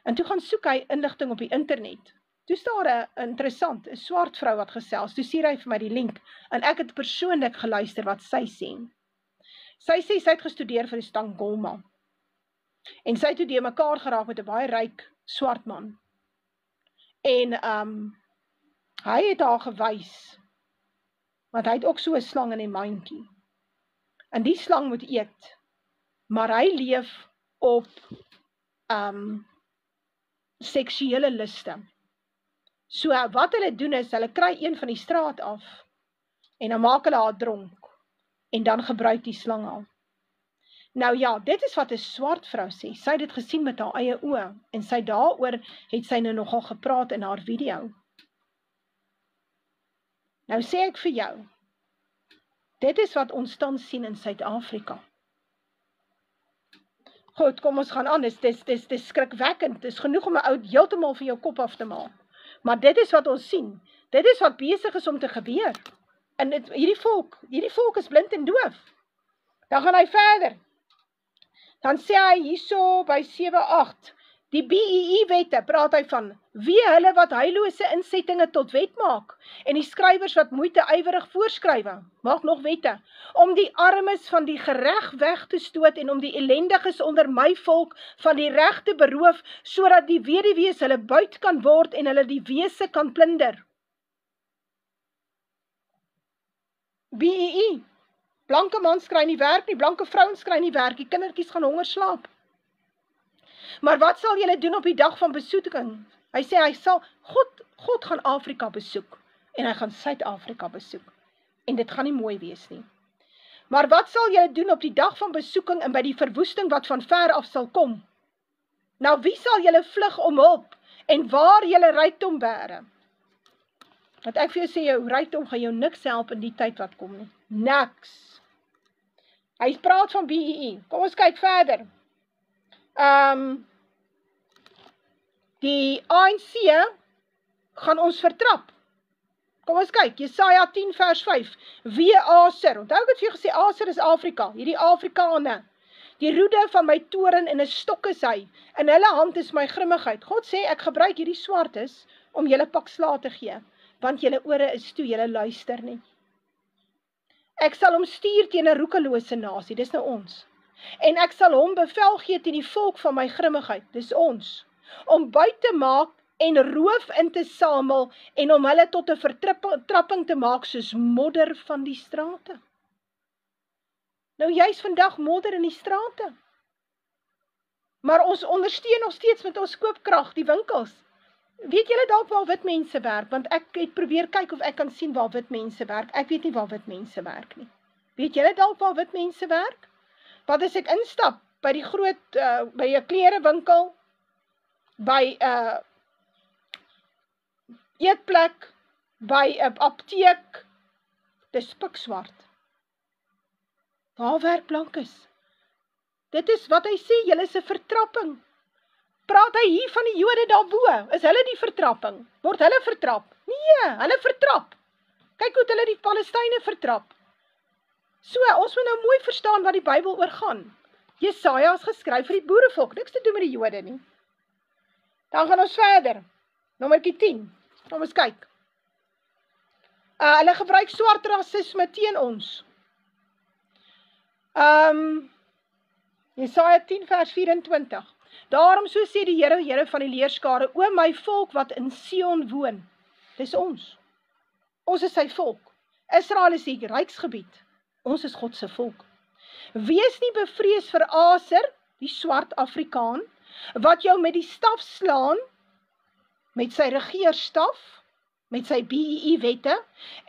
S1: En toe gaan soek hy inligting op die internet. Toe is daar 'n swart vrou wat gesels, toe stuur hy vir my die link, en ek het persoonlik geluister wat sy sê. Sy sê sy het gestudeer vir die Stangolma, en sy het toe deur mekaar geraak met 'n baie ryk swart man. En hy het haar gewys, want hy het ook so 'n slang in die mandjie. En die slang moet eet, maar hy leef op seksuele liste. So wat hulle doen is, hulle kry een van die straat af, en dan maak hulle haar dronk, en dan gebruik die slang haar. Nou ja, dit is wat 'n swart vrou sê, sy het dit gesien met haar eie oë, en sy daaroor het sy nou nogal gepraat in haar video. Nou sê ek vir jou, dit is wat ons tans sien in Suid-Afrika. Goed, kom ons gaan aan, dit is skrikwekkend, dit is genoeg om 'n ou heeltemal van jou kop af te maak. Maar dit is wat ons sien, dit is wat besig is om te gebeur. En hierdie volk is blind en doof. Dan gaan hy verder. Dan sê hy hierso by 7-8, die BEE-wette praat hy van, wie hulle wat heilose insettinge tot wet maak, en die skrywers wat moeite ywerig voorskrywe, maak nog wette, om die armes van die gereg weg te stoot, en om die ellendiges onder my volk van die reg te beroof, sodat die weduwees hulle buit kan word, en hulle die wese kan plunder. BEE, blanke mans kry nie werk nie, blanke vrouens kry nie werk, die kindertjies gaan honger slaap. Maar wat sal julle doen op die dag van besoeking? Hy sê, God gaan Afrika besoek, en hy gaan Suid-Afrika besoek, en dit gaan nie mooi wees nie. Maar wat sal julle doen op die dag van besoeking, en by die verwoesting wat van ver af sal kom? Nou wie sal julle vlug om hulp, en waar julle rykdom bære? Want ek vir jou sê, jou rykdom gaan jou niks help in die tyd wat kom nie. Niks. Hy praat van BEE, kom ons kyk verder. Die ANC gaan ons vertrap. Kom ons kyk, Jesaja 10 vers 5, wie Aser, onthou ek het vir jou gesê, Aser is Afrika, hierdie Afrikane, die roede van my toren en 'n stok is hy, in hulle hand is my grimmigheid. God sê, ek gebruik hierdie swartes, om julle pak slaag te gee, want julle ore is toe, julle luister nie. Ek sal hom stuur teen 'n roekelose nasie, dis nou ons. En ek sal hom bevel gee teen die volk van my grimmigheid, dis ons, om buit te maak en roof in te samel, en om hulle tot 'n vertrapping te maak, soos modder van die strate. Nou juist vandag modder in die strate. Maar ons ondersteun nog steeds met ons koopkrag die winkels. Weet julle dalk waar wit mense werk? Want ek het probeer kyk of ek kan sien waar wit mense werk. Ek weet nie waar wit mense werk nie. Weet julle dalk waar wit mense werk? Wat as ek instap by die groot, by 'n klerewinkel, by 'n eetplek, by 'n apteek, dis pikswart. Waar werk blankes? Dit is wat hy sê, julle is 'n vertrapping. Praat hy hier van die Jode daarbo? Is hulle die vertrapping? Word hulle vertrap? Nee, hulle vertrap. Kyk hoe hulle die Palestynë vertrap. So, ons moet nou mooi verstaan wat die Bybel oor gaan. Jesaja is geskryf vir die boerevolk, niks te doen met die Jode nie. Dan gaan ons verder. Nommertjie 10. Kom ons kyk. Hulle gebruik swart rasisme teen ons. Jesaja 10 vers 24. Daarom so sê die Here, Here van die leerskare, o my volk wat in Sion woon. Dis ons. Ons is sy volk. Israel is die ryksgebied. Ons is God se volk. Wees nie bevrees vir Aser, die swart Afrikaan, wat jou met die staf slaan, met sy regeerstaf, met sy BEE-wette,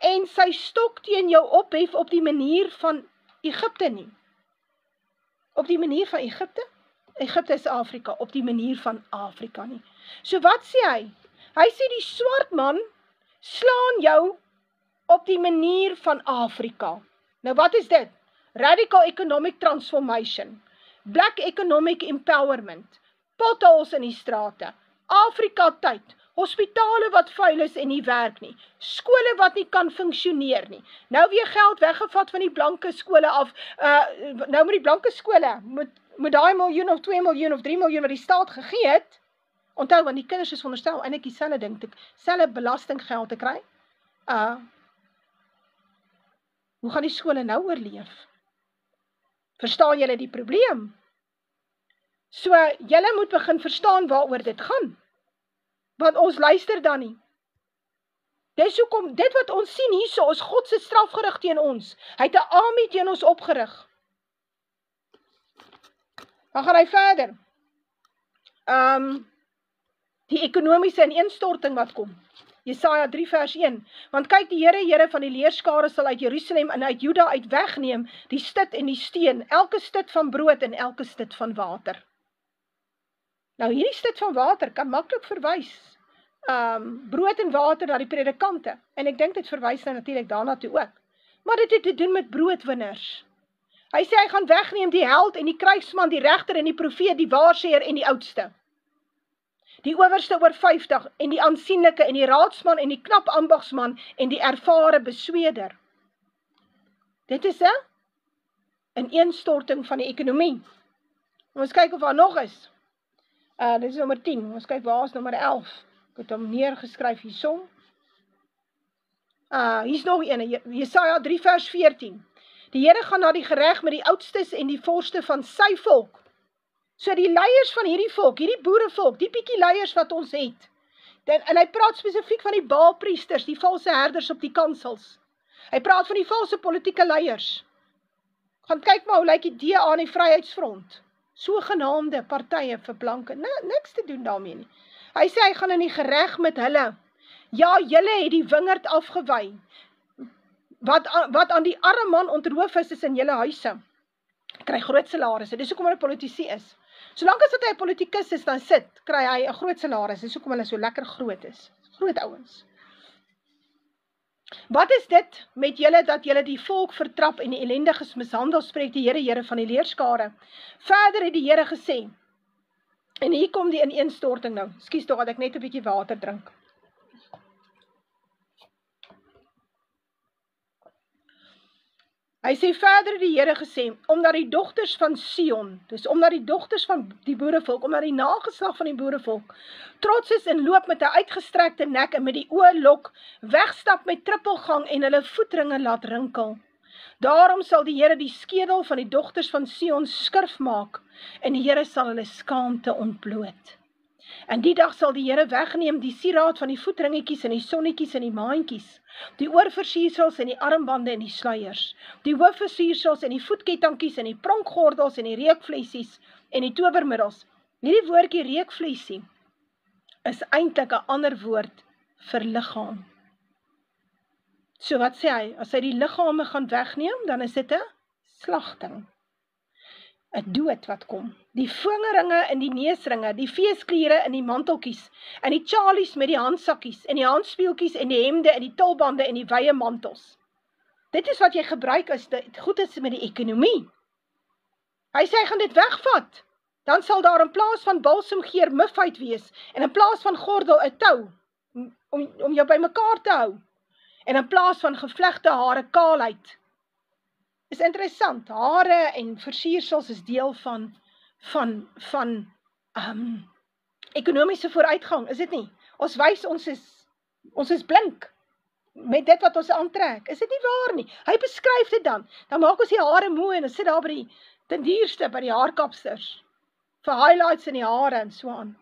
S1: en sy stok teen jou ophef op die manier van Egipte nie. Op die manier van Egipte? Egipte is Afrika, op die manier van Afrika nie. So wat sê hy? Hy sê die swart man slaan jou op die manier van Afrika. Nou wat is dit? Radical Economic Transformation, Black Economic Empowerment, potholes in die strate, Afrika tyd, hospitale wat vuil is en nie werk nie, skole wat nie kan funksioneer nie, nou weer geld weggevat van die blanke skole af, nou met die blanke skole, met daai miljoen of 2 miljoen of 3 miljoen wat die staat gegee het, onthou, want die kinders is veronderstel, eintlik dieselfde ding, dieselfde belastinggeld te kry, hoe gaan die skole nou oorleef? Verstaan julle die probleem? So, julle moet begin verstaan waaroor dit gaan. Want ons luister dan nie. Dis hoekom, dit wat ons sien hierso, is God se straf gerig teen ons. Hy het 'n army teen ons opgerig. Dan gaan hy verder. Die ekonomiese ineenstorting wat kom. Jesaja 3 vers 1. Want kyk, die Here van die leerskare sal uit Jerusalem en uit Juda uit wegneem, die stit en die steen, elke stit van brood en elke stit van water. Nou hierdie stit van water kan maklik verwys, brood en water na die predikante, en ek dink dit verwys nou natuurlik daarna toe ook, maar dit het te doen met broodwinners. Hy sê hy gaan wegneem die held en die krygsman, die regter en die profeet, die waarseer en die oudste. Die owerste oor 50 en die aansienlike en die raadsman en die knap ambagsman en die ervare besweder. Dit is 'n ineenstorting van die ekonomie. Ons kyk of daar nog is. Dit is nommer 10. Ons kyk waar is nommer 11. Ek het hom neergeskryf hiersom. Hier is nog een, Jesaja 3 vers 14. Die Here gaan na die gereg met die oudstes en die vorste van sy volk. So die leiers van hierdie volk, hierdie boerevolk, die bietjie leiers wat ons het. En hy praat spesifiek van die Baalpriesters, die valse herders op die kansels. Hy praat van die valse politieke leiers. Gaan kyk maar hoe lyk die DA en die Vryheidsfront. Sogenaamde partye vir blanke, niks te doen daarmee nie. Hy sê hy gaan in die gereg met hulle. Ja, julle het die wingerd afgewy. Wat aan die arme man ontroof is in julle huise. Kry groot salarisse, dis hoekom hy 'n politisie is. Solank as dat hy 'n politikus is, dan kry hy 'n groot salaris, dis hoekom hulle so lekker groot is. Groot ouens. Wat is dit met julle dat julle die volk vertrap en die ellendiges mishandel, spreek die Here van die leerskare. Verder het die Here gesê, en hier kom die ineenstorting nou, skus tog dat ek net 'n bietjie water drink. Hy sê verder die Here gesê, omdat die dogters van Sion, dus omdat die dogters van die boerevolk, omdat die nageslag van die boerevolk, trots is en loop met 'n uitgestrekte nek en met die oorlok, wegstap met trippelgang en hulle voetringe laat rinkel. Daarom sal die Here die skedel van die dogters van Sion skurf maak, en die Here sal hulle skaamte ontbloot. En die dag sal die Here wegneem die sieraad van die voetringetjies en die sonnetjies en die maantjies, die oorversiersels en die armbande en die sluiers, die hoofversiersels en die voetkettingkies en die pronkgordels en die reukvlessies en die towermiddels. Hierdie woordjie reukvlessie is eintlik 'n ander woord vir liggaam. So wat sê hy? As hy die liggame gaan wegneem, dan is dit 'n slagting. 'n Dood wat kom. Die vingeringe en die neusringe, die feeskliere in die manteltjies, en die chalies met die handsakkies, en die handspeeltjies en die hemde en die tulbande en die wye mantels. Dit is wat jy gebruik as dit goed is met die ekonomie. Hy sê hy gaan dit wegvat. Dan sal daar in plaas van balsemgeur mufheid wees, en in plaas van gordel 'n tou, om jou by mekaar te hou, en in plaas van gevlegte hare kaalheid. Is interessant, hare en versiersels is deel van ekonomiese vooruitgang, is dit nie? Ons wys ons is blink met dit wat ons aantrek, is dit nie waar nie? Hy beskryf dit dan maak ons die hare mooi en ons sit daar by ten duurste by die haarkapsters, vir highlights in die hare en so aan.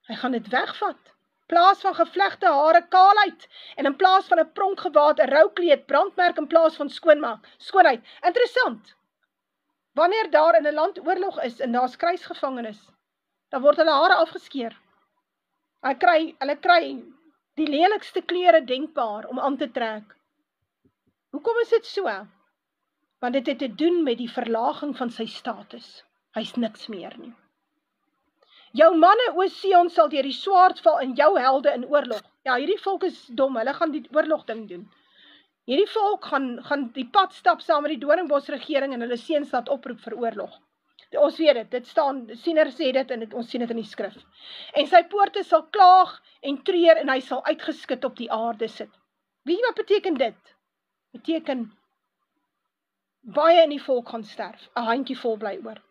S1: Hy gaan dit wegvat. In plaas van gevlegte hare kaalheid, en in plaas van 'n pronkgewaad, 'n roukleed, brandmerk in plaas van skoonheid. Interessant. Wanneer daar in 'n land oorlog is en daar's kruisgevangenes, dan word hulle hare afgeskeer. Hulle kry die lelikste klere denkbaar om aan te trek. Hoekom is dit so? Want dit het te doen met die verlaging van sy status. Hy's niks meer nie. Jou manne, o Sion, sal deur die swaard val en jou helde in oorlog. Ja, hierdie volk is dom, hulle gaan die oorlog ding doen. Hierdie volk gaan die pad stap saam met die Doringbos regering en hulle seuns laat oproep vir oorlog. Ons weet dit staan, Siener sê dit en ons sien dit in die skrif. En sy poorte sal klaag en treur en hy sal uitgeskit op die aarde sit. Weet jy wat beteken dit? Beteken, baie in die volk gaan sterf, 'n handjie vol bly oor.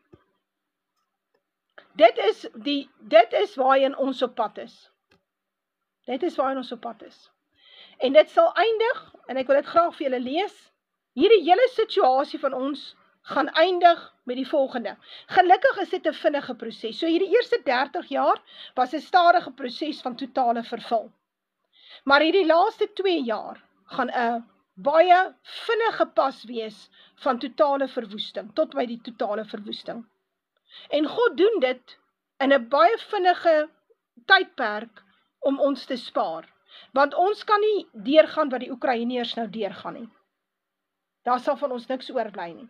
S1: Dit is waarheen ons op pad is. Dit is waarheen ons op pad is. En dit sal eindig, en ek wil dit graag vir julle lees, hierdie hele situasie van ons gaan eindig met die volgende. Gelukkig is dit 'n vinnige proses. So hierdie eerste 30 jaar was 'n stadige proses van totale verval. Maar hierdie laaste 2 jaar gaan 'n baie vinnige pas wees van totale verwoesting, tot by die totale verwoesting. En God doen dit in 'n baie vinnige tydperk om ons te spaar. Want ons kan nie deurgaan wat die Oekraïneërs nou deurgaan nie. Daar sal van ons niks oorbly nie.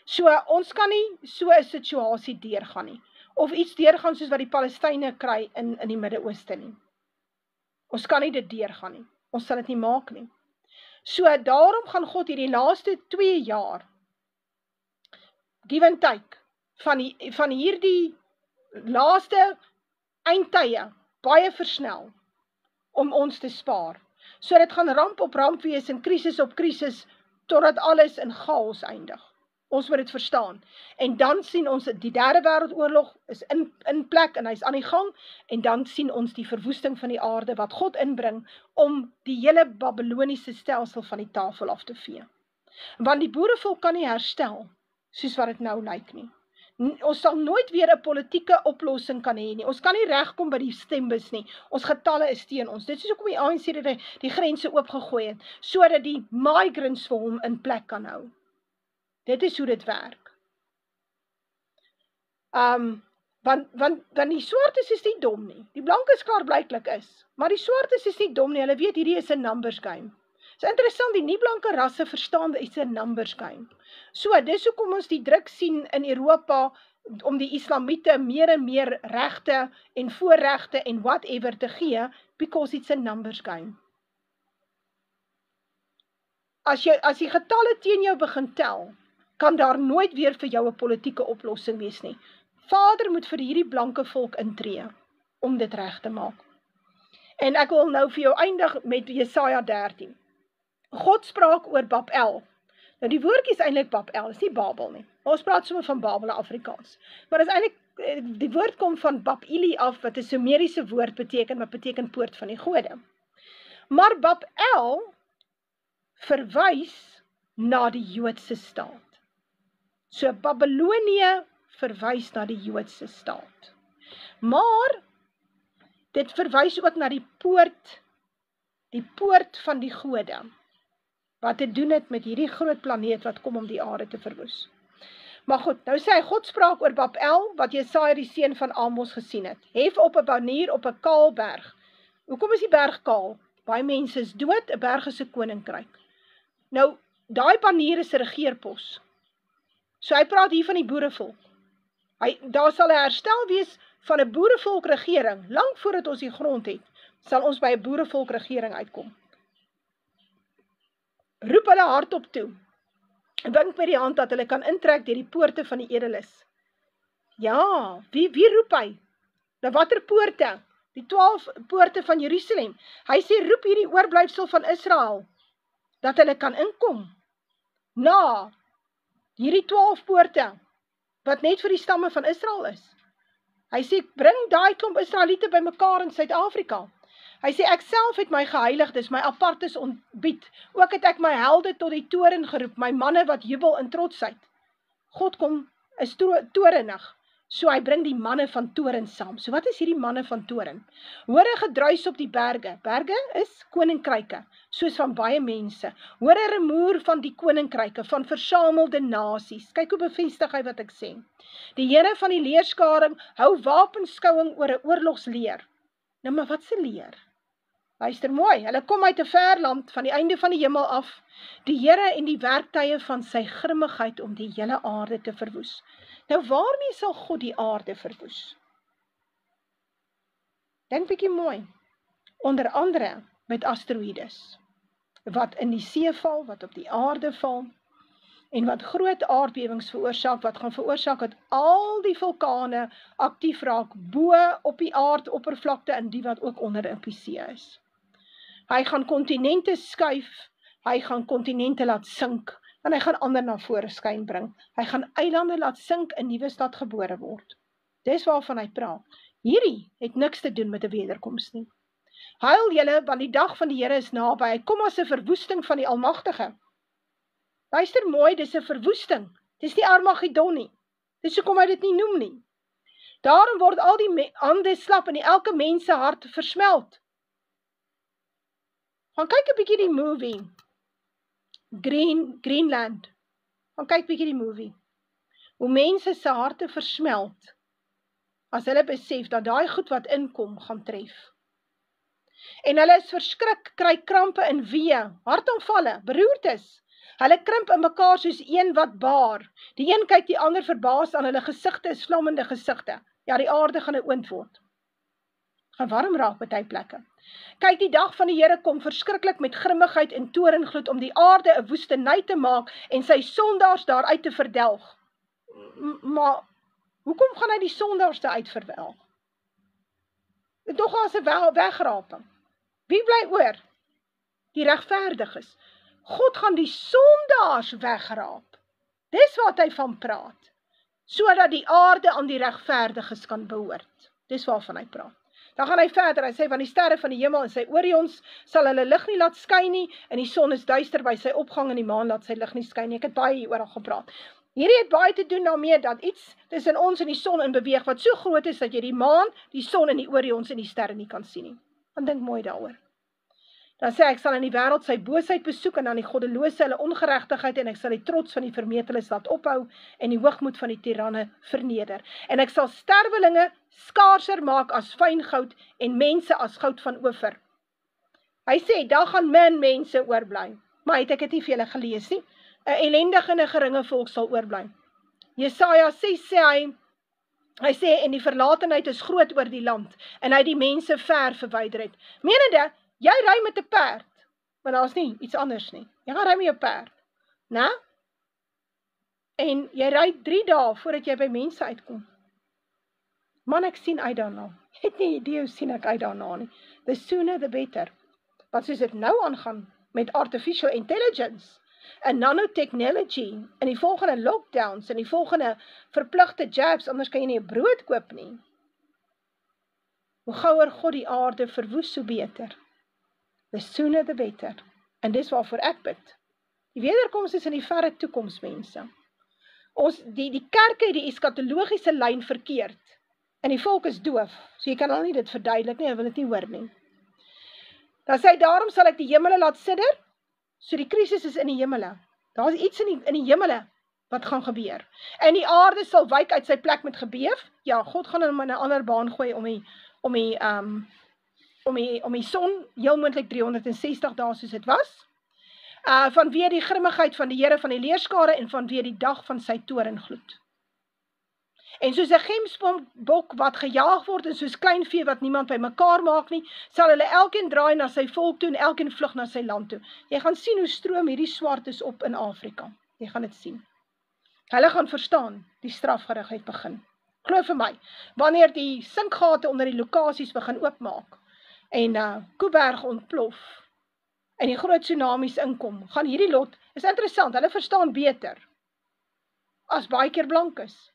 S1: So, ons kan nie so 'n situasie deurgaan nie. Of iets deurgaan soos wat die Palestynë kry in die Midde-Ooste nie. Ons kan nie dit deurgaan nie. Ons sal dit nie maak nie. So, daarom gaan God hierdie laaste 2 jaar, give and take, van hierdie laaste eindtye, baie versnel, om ons te spaar. So dit gaan ramp op ramp wees en krisis op krisis, totdat alles in chaos eindig. Ons moet dit verstaan. En dan sien ons, die derde wêreldoorlog is in plek en hy is aan die gang, en dan sien ons die verwoesting van die aarde, wat God inbring, om die hele Babyloniese stelsel van die tafel af te vee. Want die boerevolk kan nie herstel, soos wat dit nou lyk nie. Ons sal nooit weer 'n politieke oplossing kan hê nie. Ons kan nie regkom by die stembus nie. Ons getalle is teen ons. Dit is hoekom die ANC die grense oopgegooi het, sodat die migrants vir hom in plek kan hou. Dit is hoe dit werk. Want die swartes is nie dom nie. Die blankes klaarblyklik is. Maar die swartes is nie dom nie. Hulle weet hierdie is 'n numbers game. So interessant, die nie-blanke rasse verstaan dit is 'n numbers game. So, dis hoekom ons die druk sien in Europa om die islamiete meer en meer regte en voorregte en whatever te gee, because it's a numbers game. As die getalle teen jou begin tel, kan daar nooit weer vir jou 'n politieke oplossing wees nie. Vader moet vir hierdie blanke volk intree om dit reg te maak. En ek wil nou vir jou eindig met Jesaja 13. God spraak oor Babel. Nou die woordjie is eintlik Babel, is nie Babel nie. Ons praat sommer van Babel in Afrikaans. Maar is eintlik, die woord kom van Babili af, wat 'n Sumeriese woord beteken, wat beteken poort van die gode. Maar Babel verwys na die Joodse staat. So Babylonië verwys na die Joodse staat. Maar dit verwys ook na die poort van die gode, wat te doen het met hierdie groot planeet wat kom om die aarde te verwoes. Maar goed, nou sê hy, God spraak oor Babel, wat Jesaja die seun van Amos gesien het. Hef op 'n banier op 'n kaal berg. Hoekom is die berg kaal? Baie mense is dood, 'n berg is 'n koninkryk. Nou, daai banier is 'n regeerpos. So hy praat hier van die boerevolk. Daar sal 'n herstel wees van 'n boerevolk regering, lank voordat ons die grond het, sal ons by 'n boerevolk regering uitkom. Roep hulle hardop toe, wink met die hand dat hulle kan intrek deur die poorte van die edeles. Ja, wie roep hy? Nou watter poorte? Die 12 poorte van Jerusalem. Hy sê, roep hierdie oorblyfsel van Israel, dat hulle kan inkom. Na hierdie 12 poorte, wat net vir die stamme van Israel is. Hy sê, bring daai klomp Israeliete by mekaar in Suid-Afrika. Hy sê, ek self het my geheiligdes, my apartes ontbied. Ook het ek my helde tot die toren geroep, my manne wat jubel in trotsheid. God is torenig, so hy bring die manne van toren saam. So wat is hierdie manne van toren? Hoor 'n gedruis op die berge. Berge is koninkryke, soos van baie mense. Hoor 'n rumoer van die koninkryke, van versamelde nasies. Kyk hoe bevestig hy wat ek sê. Die Here van die leerskaring hou wapenskouing oor 'n oorlogsleer. Nou maar wat se leer? Luister mooi, hulle kom uit 'n ver land van die einde van die hemel af, die Here en die werktuie van sy grimmigheid om die hele aarde te verwoes. Nou waarmee sal God die aarde verwoes? Dink bietjie mooi. Onder andere met asteroïdes. wat in die see val, wat op die aarde val, en wat groot aardbewings veroorsaak, wat gaan veroorsaak dat al die vulkane aktief raak, bo op die aardoppervlakte en die wat ook onder op die see is. Hy gaan kontinente skuif, hy gaan kontinente laat sink, en hy gaan ander na vore skyn bring. Hy gaan eilande laat sink en nuwe stad gebore word. Dis waarvan hy praat. Hierdie het niks te doen met 'n wederkoms nie. Huil julle, want die dag van die Here is naby. Hy kom as 'n verwoesting van die Almagtige. Luister mooi, dis 'n verwoesting. Dis nie Armageddon nie. Dis hoekom hy dit nie noem nie. Daarom word al die hande slap en elke mens se hart versmelt. Gaan kyk 'n bietjie die movie Greenland. Gaan kyk bietjie die movie. Hoe mense se harte versmelt as hulle besef dat daai goed wat inkom gaan tref. En hulle is verskrik, kry krampe in wee, hartaanvalle, beroertes. Hulle krimp in mekaar soos een wat baar. Die een kyk die ander verbaas aan, hulle gesigte is vlammende gesigte. Ja, die aarde gaan 'n oond word. Gaan warm raak by die plekke. Kyk, die dag van die Here kom verskriklik met grimmigheid en toorngloed om die aarde 'n woestenny te maak en sy sondaars daaruit te verdelg. Maar hoekom gaan hy die sondaars daaruit verdelg? Dit tog as 'n wegraping. Wie bly oor? Die regverdiges. God gaan die sondaars wegraap. Dis wat hy van praat. Sodat die aarde aan die regverdiges kan behoort. Dis waarvan hy praat. Dan gaan hy verder, hy sê, van die sterre van die hemel en sy Orions sal hulle lig nie laat skyn nie, en die son is duister by sy opgang en die maan laat sy lig nie skyn nie. Ek het baie hieroor al gepraat. Hierdie het baie te doen daarmee dat iets tussen ons en die son in beweeg, wat so groot is, dat jy die maan, die son en die Orions en die sterre nie kan sien nie. Dan dink mooi daaroor. Dan sê ek sal in die wêreld sy boosheid besoek en dan die goddelose hulle ongeregtigheid en ek sal die trots van die vermeteles laat ophou en die hoogmoed van die tiranne verneder. En ek sal sterwelinge skaarser maak as fyn goud en mense as goud van ofer. Hy sê, daar gaan min mense oorbly. Maar het ek dit nie vir julle gelees nie? 'n ellendige en 'n geringe volk sal oorbly. Jesaja 6 sê hy sê, en die verlatenheid is groot oor die land, en hy die mense ver verwyder het. Menende, jy ry met 'n perd, want daar is nie iets anders nie. Jy gaan ry met jou perd, né? En jy ry 3 dae voordat jy by mense uitkom. Man, ek sien uit daarna. Jy het nie idee hoe sien ek uit daarna nie. The sooner the better. Want soos dit nou aangaan met artificial intelligence en nanotechnology en die volgende lockdowns en die volgende verpligte jabs, anders kan jy nie 'n brood koop nie. Hoe gouer God die aarde verwoes, hoe beter. The sooner the better. En dis waarvoor ek bid. Die wederkoms is in die verre toekoms, mense. Die kerke het die eskatologiese lyn verkeerd. En die volk is doof, so jy kan al nie dit verduidelik nie, hy wil dit nie hoor nie. Dan sê hy, daarom sal ek die hemele laat sidder, so die krisis is in die hemele. Daar is iets in die hemele wat gaan gebeur. En die aarde sal wyk uit sy plek met gebeef. Ja, God gaan hom in 'n ander baan gooi om die son, heel moontlik 360 dae soos dit was. Vanweë die grimmigheid van die Here van die leerskare en vanweë die dag van sy toorngloed. En soos 'n gemsbok wat gejaag word en soos klein vee wat niemand by mekaar maak nie, sal hulle elkeen draai na sy volk toe en elkeen vlug na sy land toe. Jy gaan sien hoe stroom hierdie swartes op in Afrika. Jy gaan dit sien. Hulle gaan verstaan, die strafgerig het begin. Glo vir my, wanneer die sinkgate onder die lokasies begin oopmaak en Kuiberg ontplof en die groot tsunamies inkom, gaan hierdie lot, is interessant, hulle verstaan beter as baie keer blankes.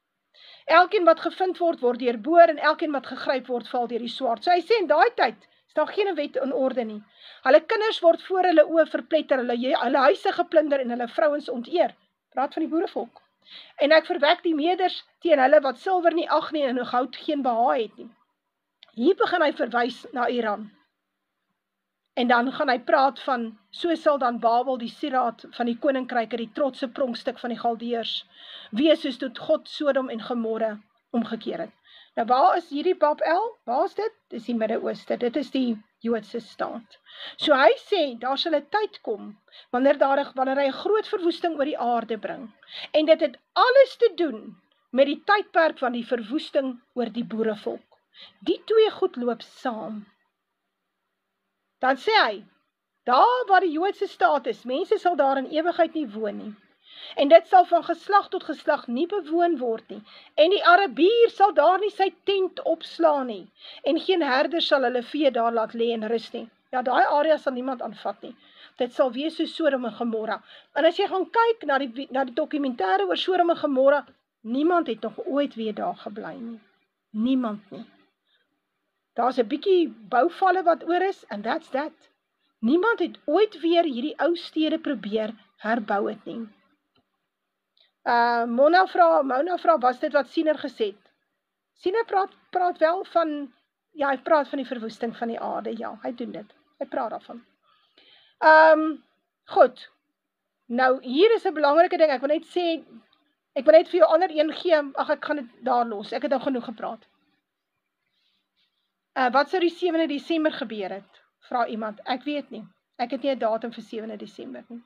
S1: Elkeen wat gevind word, word deurboor en elkeen wat gegryp word, val deur die swaard. So hy sê, in daai tyd is daar geen wet in orde nie. Hulle kinders word voor hulle oë verpletter, hulle huise geplunder en hulle vrouens onteer. Praat van die boerevolk. En ek verwek die meders teen hulle wat silwer nie ag nie en goud geen behaag het nie. Hier begin hy verwys na Iran. En dan gaan hy praat van, so sal dan Babel die sieraad van die koninkryke, die trotse pronkstuk van die Galdeërs, wees soos tot God Sodom en Gomorre omgekeer het. Nou waar is hierdie Babel? Waar is dit? Dis die Midde-Ooste, dit is die Joodse staat. So hy sê, daar sal 'n tyd kom, wanneer hy 'n groot verwoesting oor die aarde bring. En dit het alles te doen met die tydperk van die verwoesting oor die boerevolk. Die twee goed loop saam. Dan sê hy, Daar waar die Joodse staat is, mense sal daar in ewigheid nie woon nie. En dit sal van geslag tot geslag nie bewoon word nie. En die Arabier sal daar nie sy tent opslaan nie. En geen herder sal hulle vee daar laat lê en rus nie. Ja, daai area sal niemand aanvat nie. Dit sal wees so Sodom en Gomorra. En as jy gaan kyk na die dokumentêre oor Sodom en Gomorra, niemand het nog ooit weer daar gebly nie. Niemand nie. Daar's 'n bietjie bouvalle wat oor is, and that's that. Niemand het ooit weer hierdie ou stede probeer herbou het nie. Mona vra, was dit wat Siener gesê het? Siener praat wel van, ja, hy praat van die verwoesting van die aarde, ja, hy doen dit. Hy praat daarvan. Goed, nou hier is 'n belangrike ding, ek wil net vir jou ander een gee, ek gaan dit daar los, ek het nou genoeg gepraat. Wat sou die 7de Desember gebeur het? Vra iemand, ek weet nie, ek het nie 'n datum vir 7de Desember nie.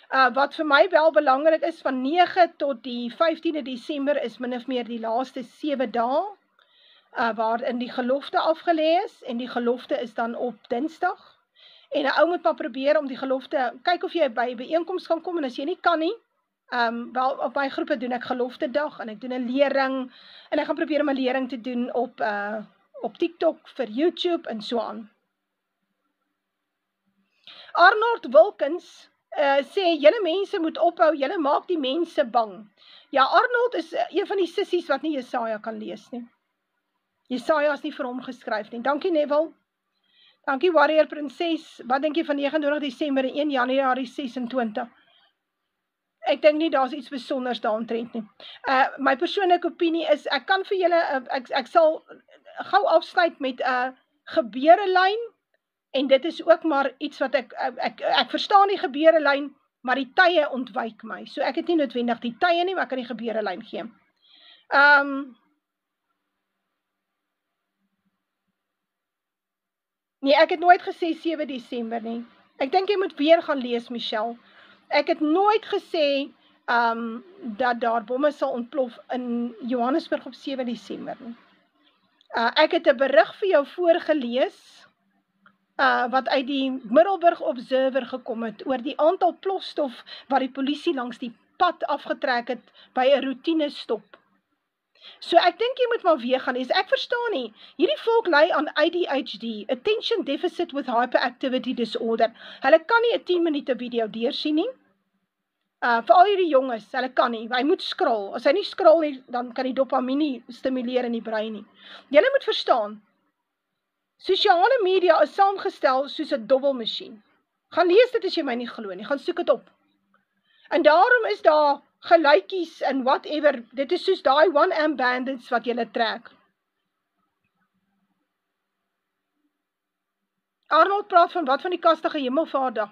S1: Wat vir my wel belangrik is, van 9 tot die 15de Desember is min of meer die laaste 7 dae, waarin die gelofte afgelê is, en die gelofte is dan op Dinsdag. En 'n ou moet maar probeer om die gelofte, kyk of jy by 'n byeenkoms kan kom, en as jy nie kan nie, wel op my groepe doen ek gelofte dag, en ek doen 'n lering, en ek gaan probeer om 'n lering te doen op TikTok, vir YouTube, en so aan. Arnold Wilkins sê, julle mense moet ophou, julle maak die mense bang. Ja, Arnold is een van die sissies wat nie Jesaja kan lees nie. Jesaja is nie vir hom geskryf nie. Dankie Neville. Dankie Warrior Prinses. Wat dink jy van 29 Desember en 1 Januarie 26? Ek dink nie daar's iets besonders daaromtrent nie. My persoonlike opinie is, ek kan vir julle, ek sal gou afsluit met 'n gebeurelyn, en dit is ook maar iets wat ek verstaan die gebeurelyn, maar die tye ontwyk my. So ek het nie noodwendig die tye nie, maar ek kan die gebeurelyn gee. Nee, ek het nooit gesê 7 Desember nie. Ek dink jy moet weer gaan lees, Michelle. Ek het nooit gesê dat daar bomme sal ontplof in Johannesburg op 7 Desember nie. Ek het 'n berig vir jou voorgelees, wat uit die Middelburg Observer gekom het, oor die aantal plofstof wat die polisie langs die pad afgetrek het by 'n routine stop. So ek dink jy moet maar weer gaan lees. Ek verstaan nie, hierdie volk ly aan ADHD, Attention Deficit with Hyperactivity Disorder. Hulle kan nie 'n 10 minute video deursien nie. Veral hierdie jonges, hulle kan nie, hy moet scroll. As hy nie scroll nie, dan kan die dopamine stimuleer in die brein nie. Julle moet verstaan, sosiale media is saamgestel soos 'n dobbelmasjien. Gaan lees dit as jy my nie glo nie, gaan soek dit op. En daarom is daar geluitjies en whatever, dit is soos daai one-arm bandits wat jy trek. Arnold praat van wat van die kastige hemelvaartdag.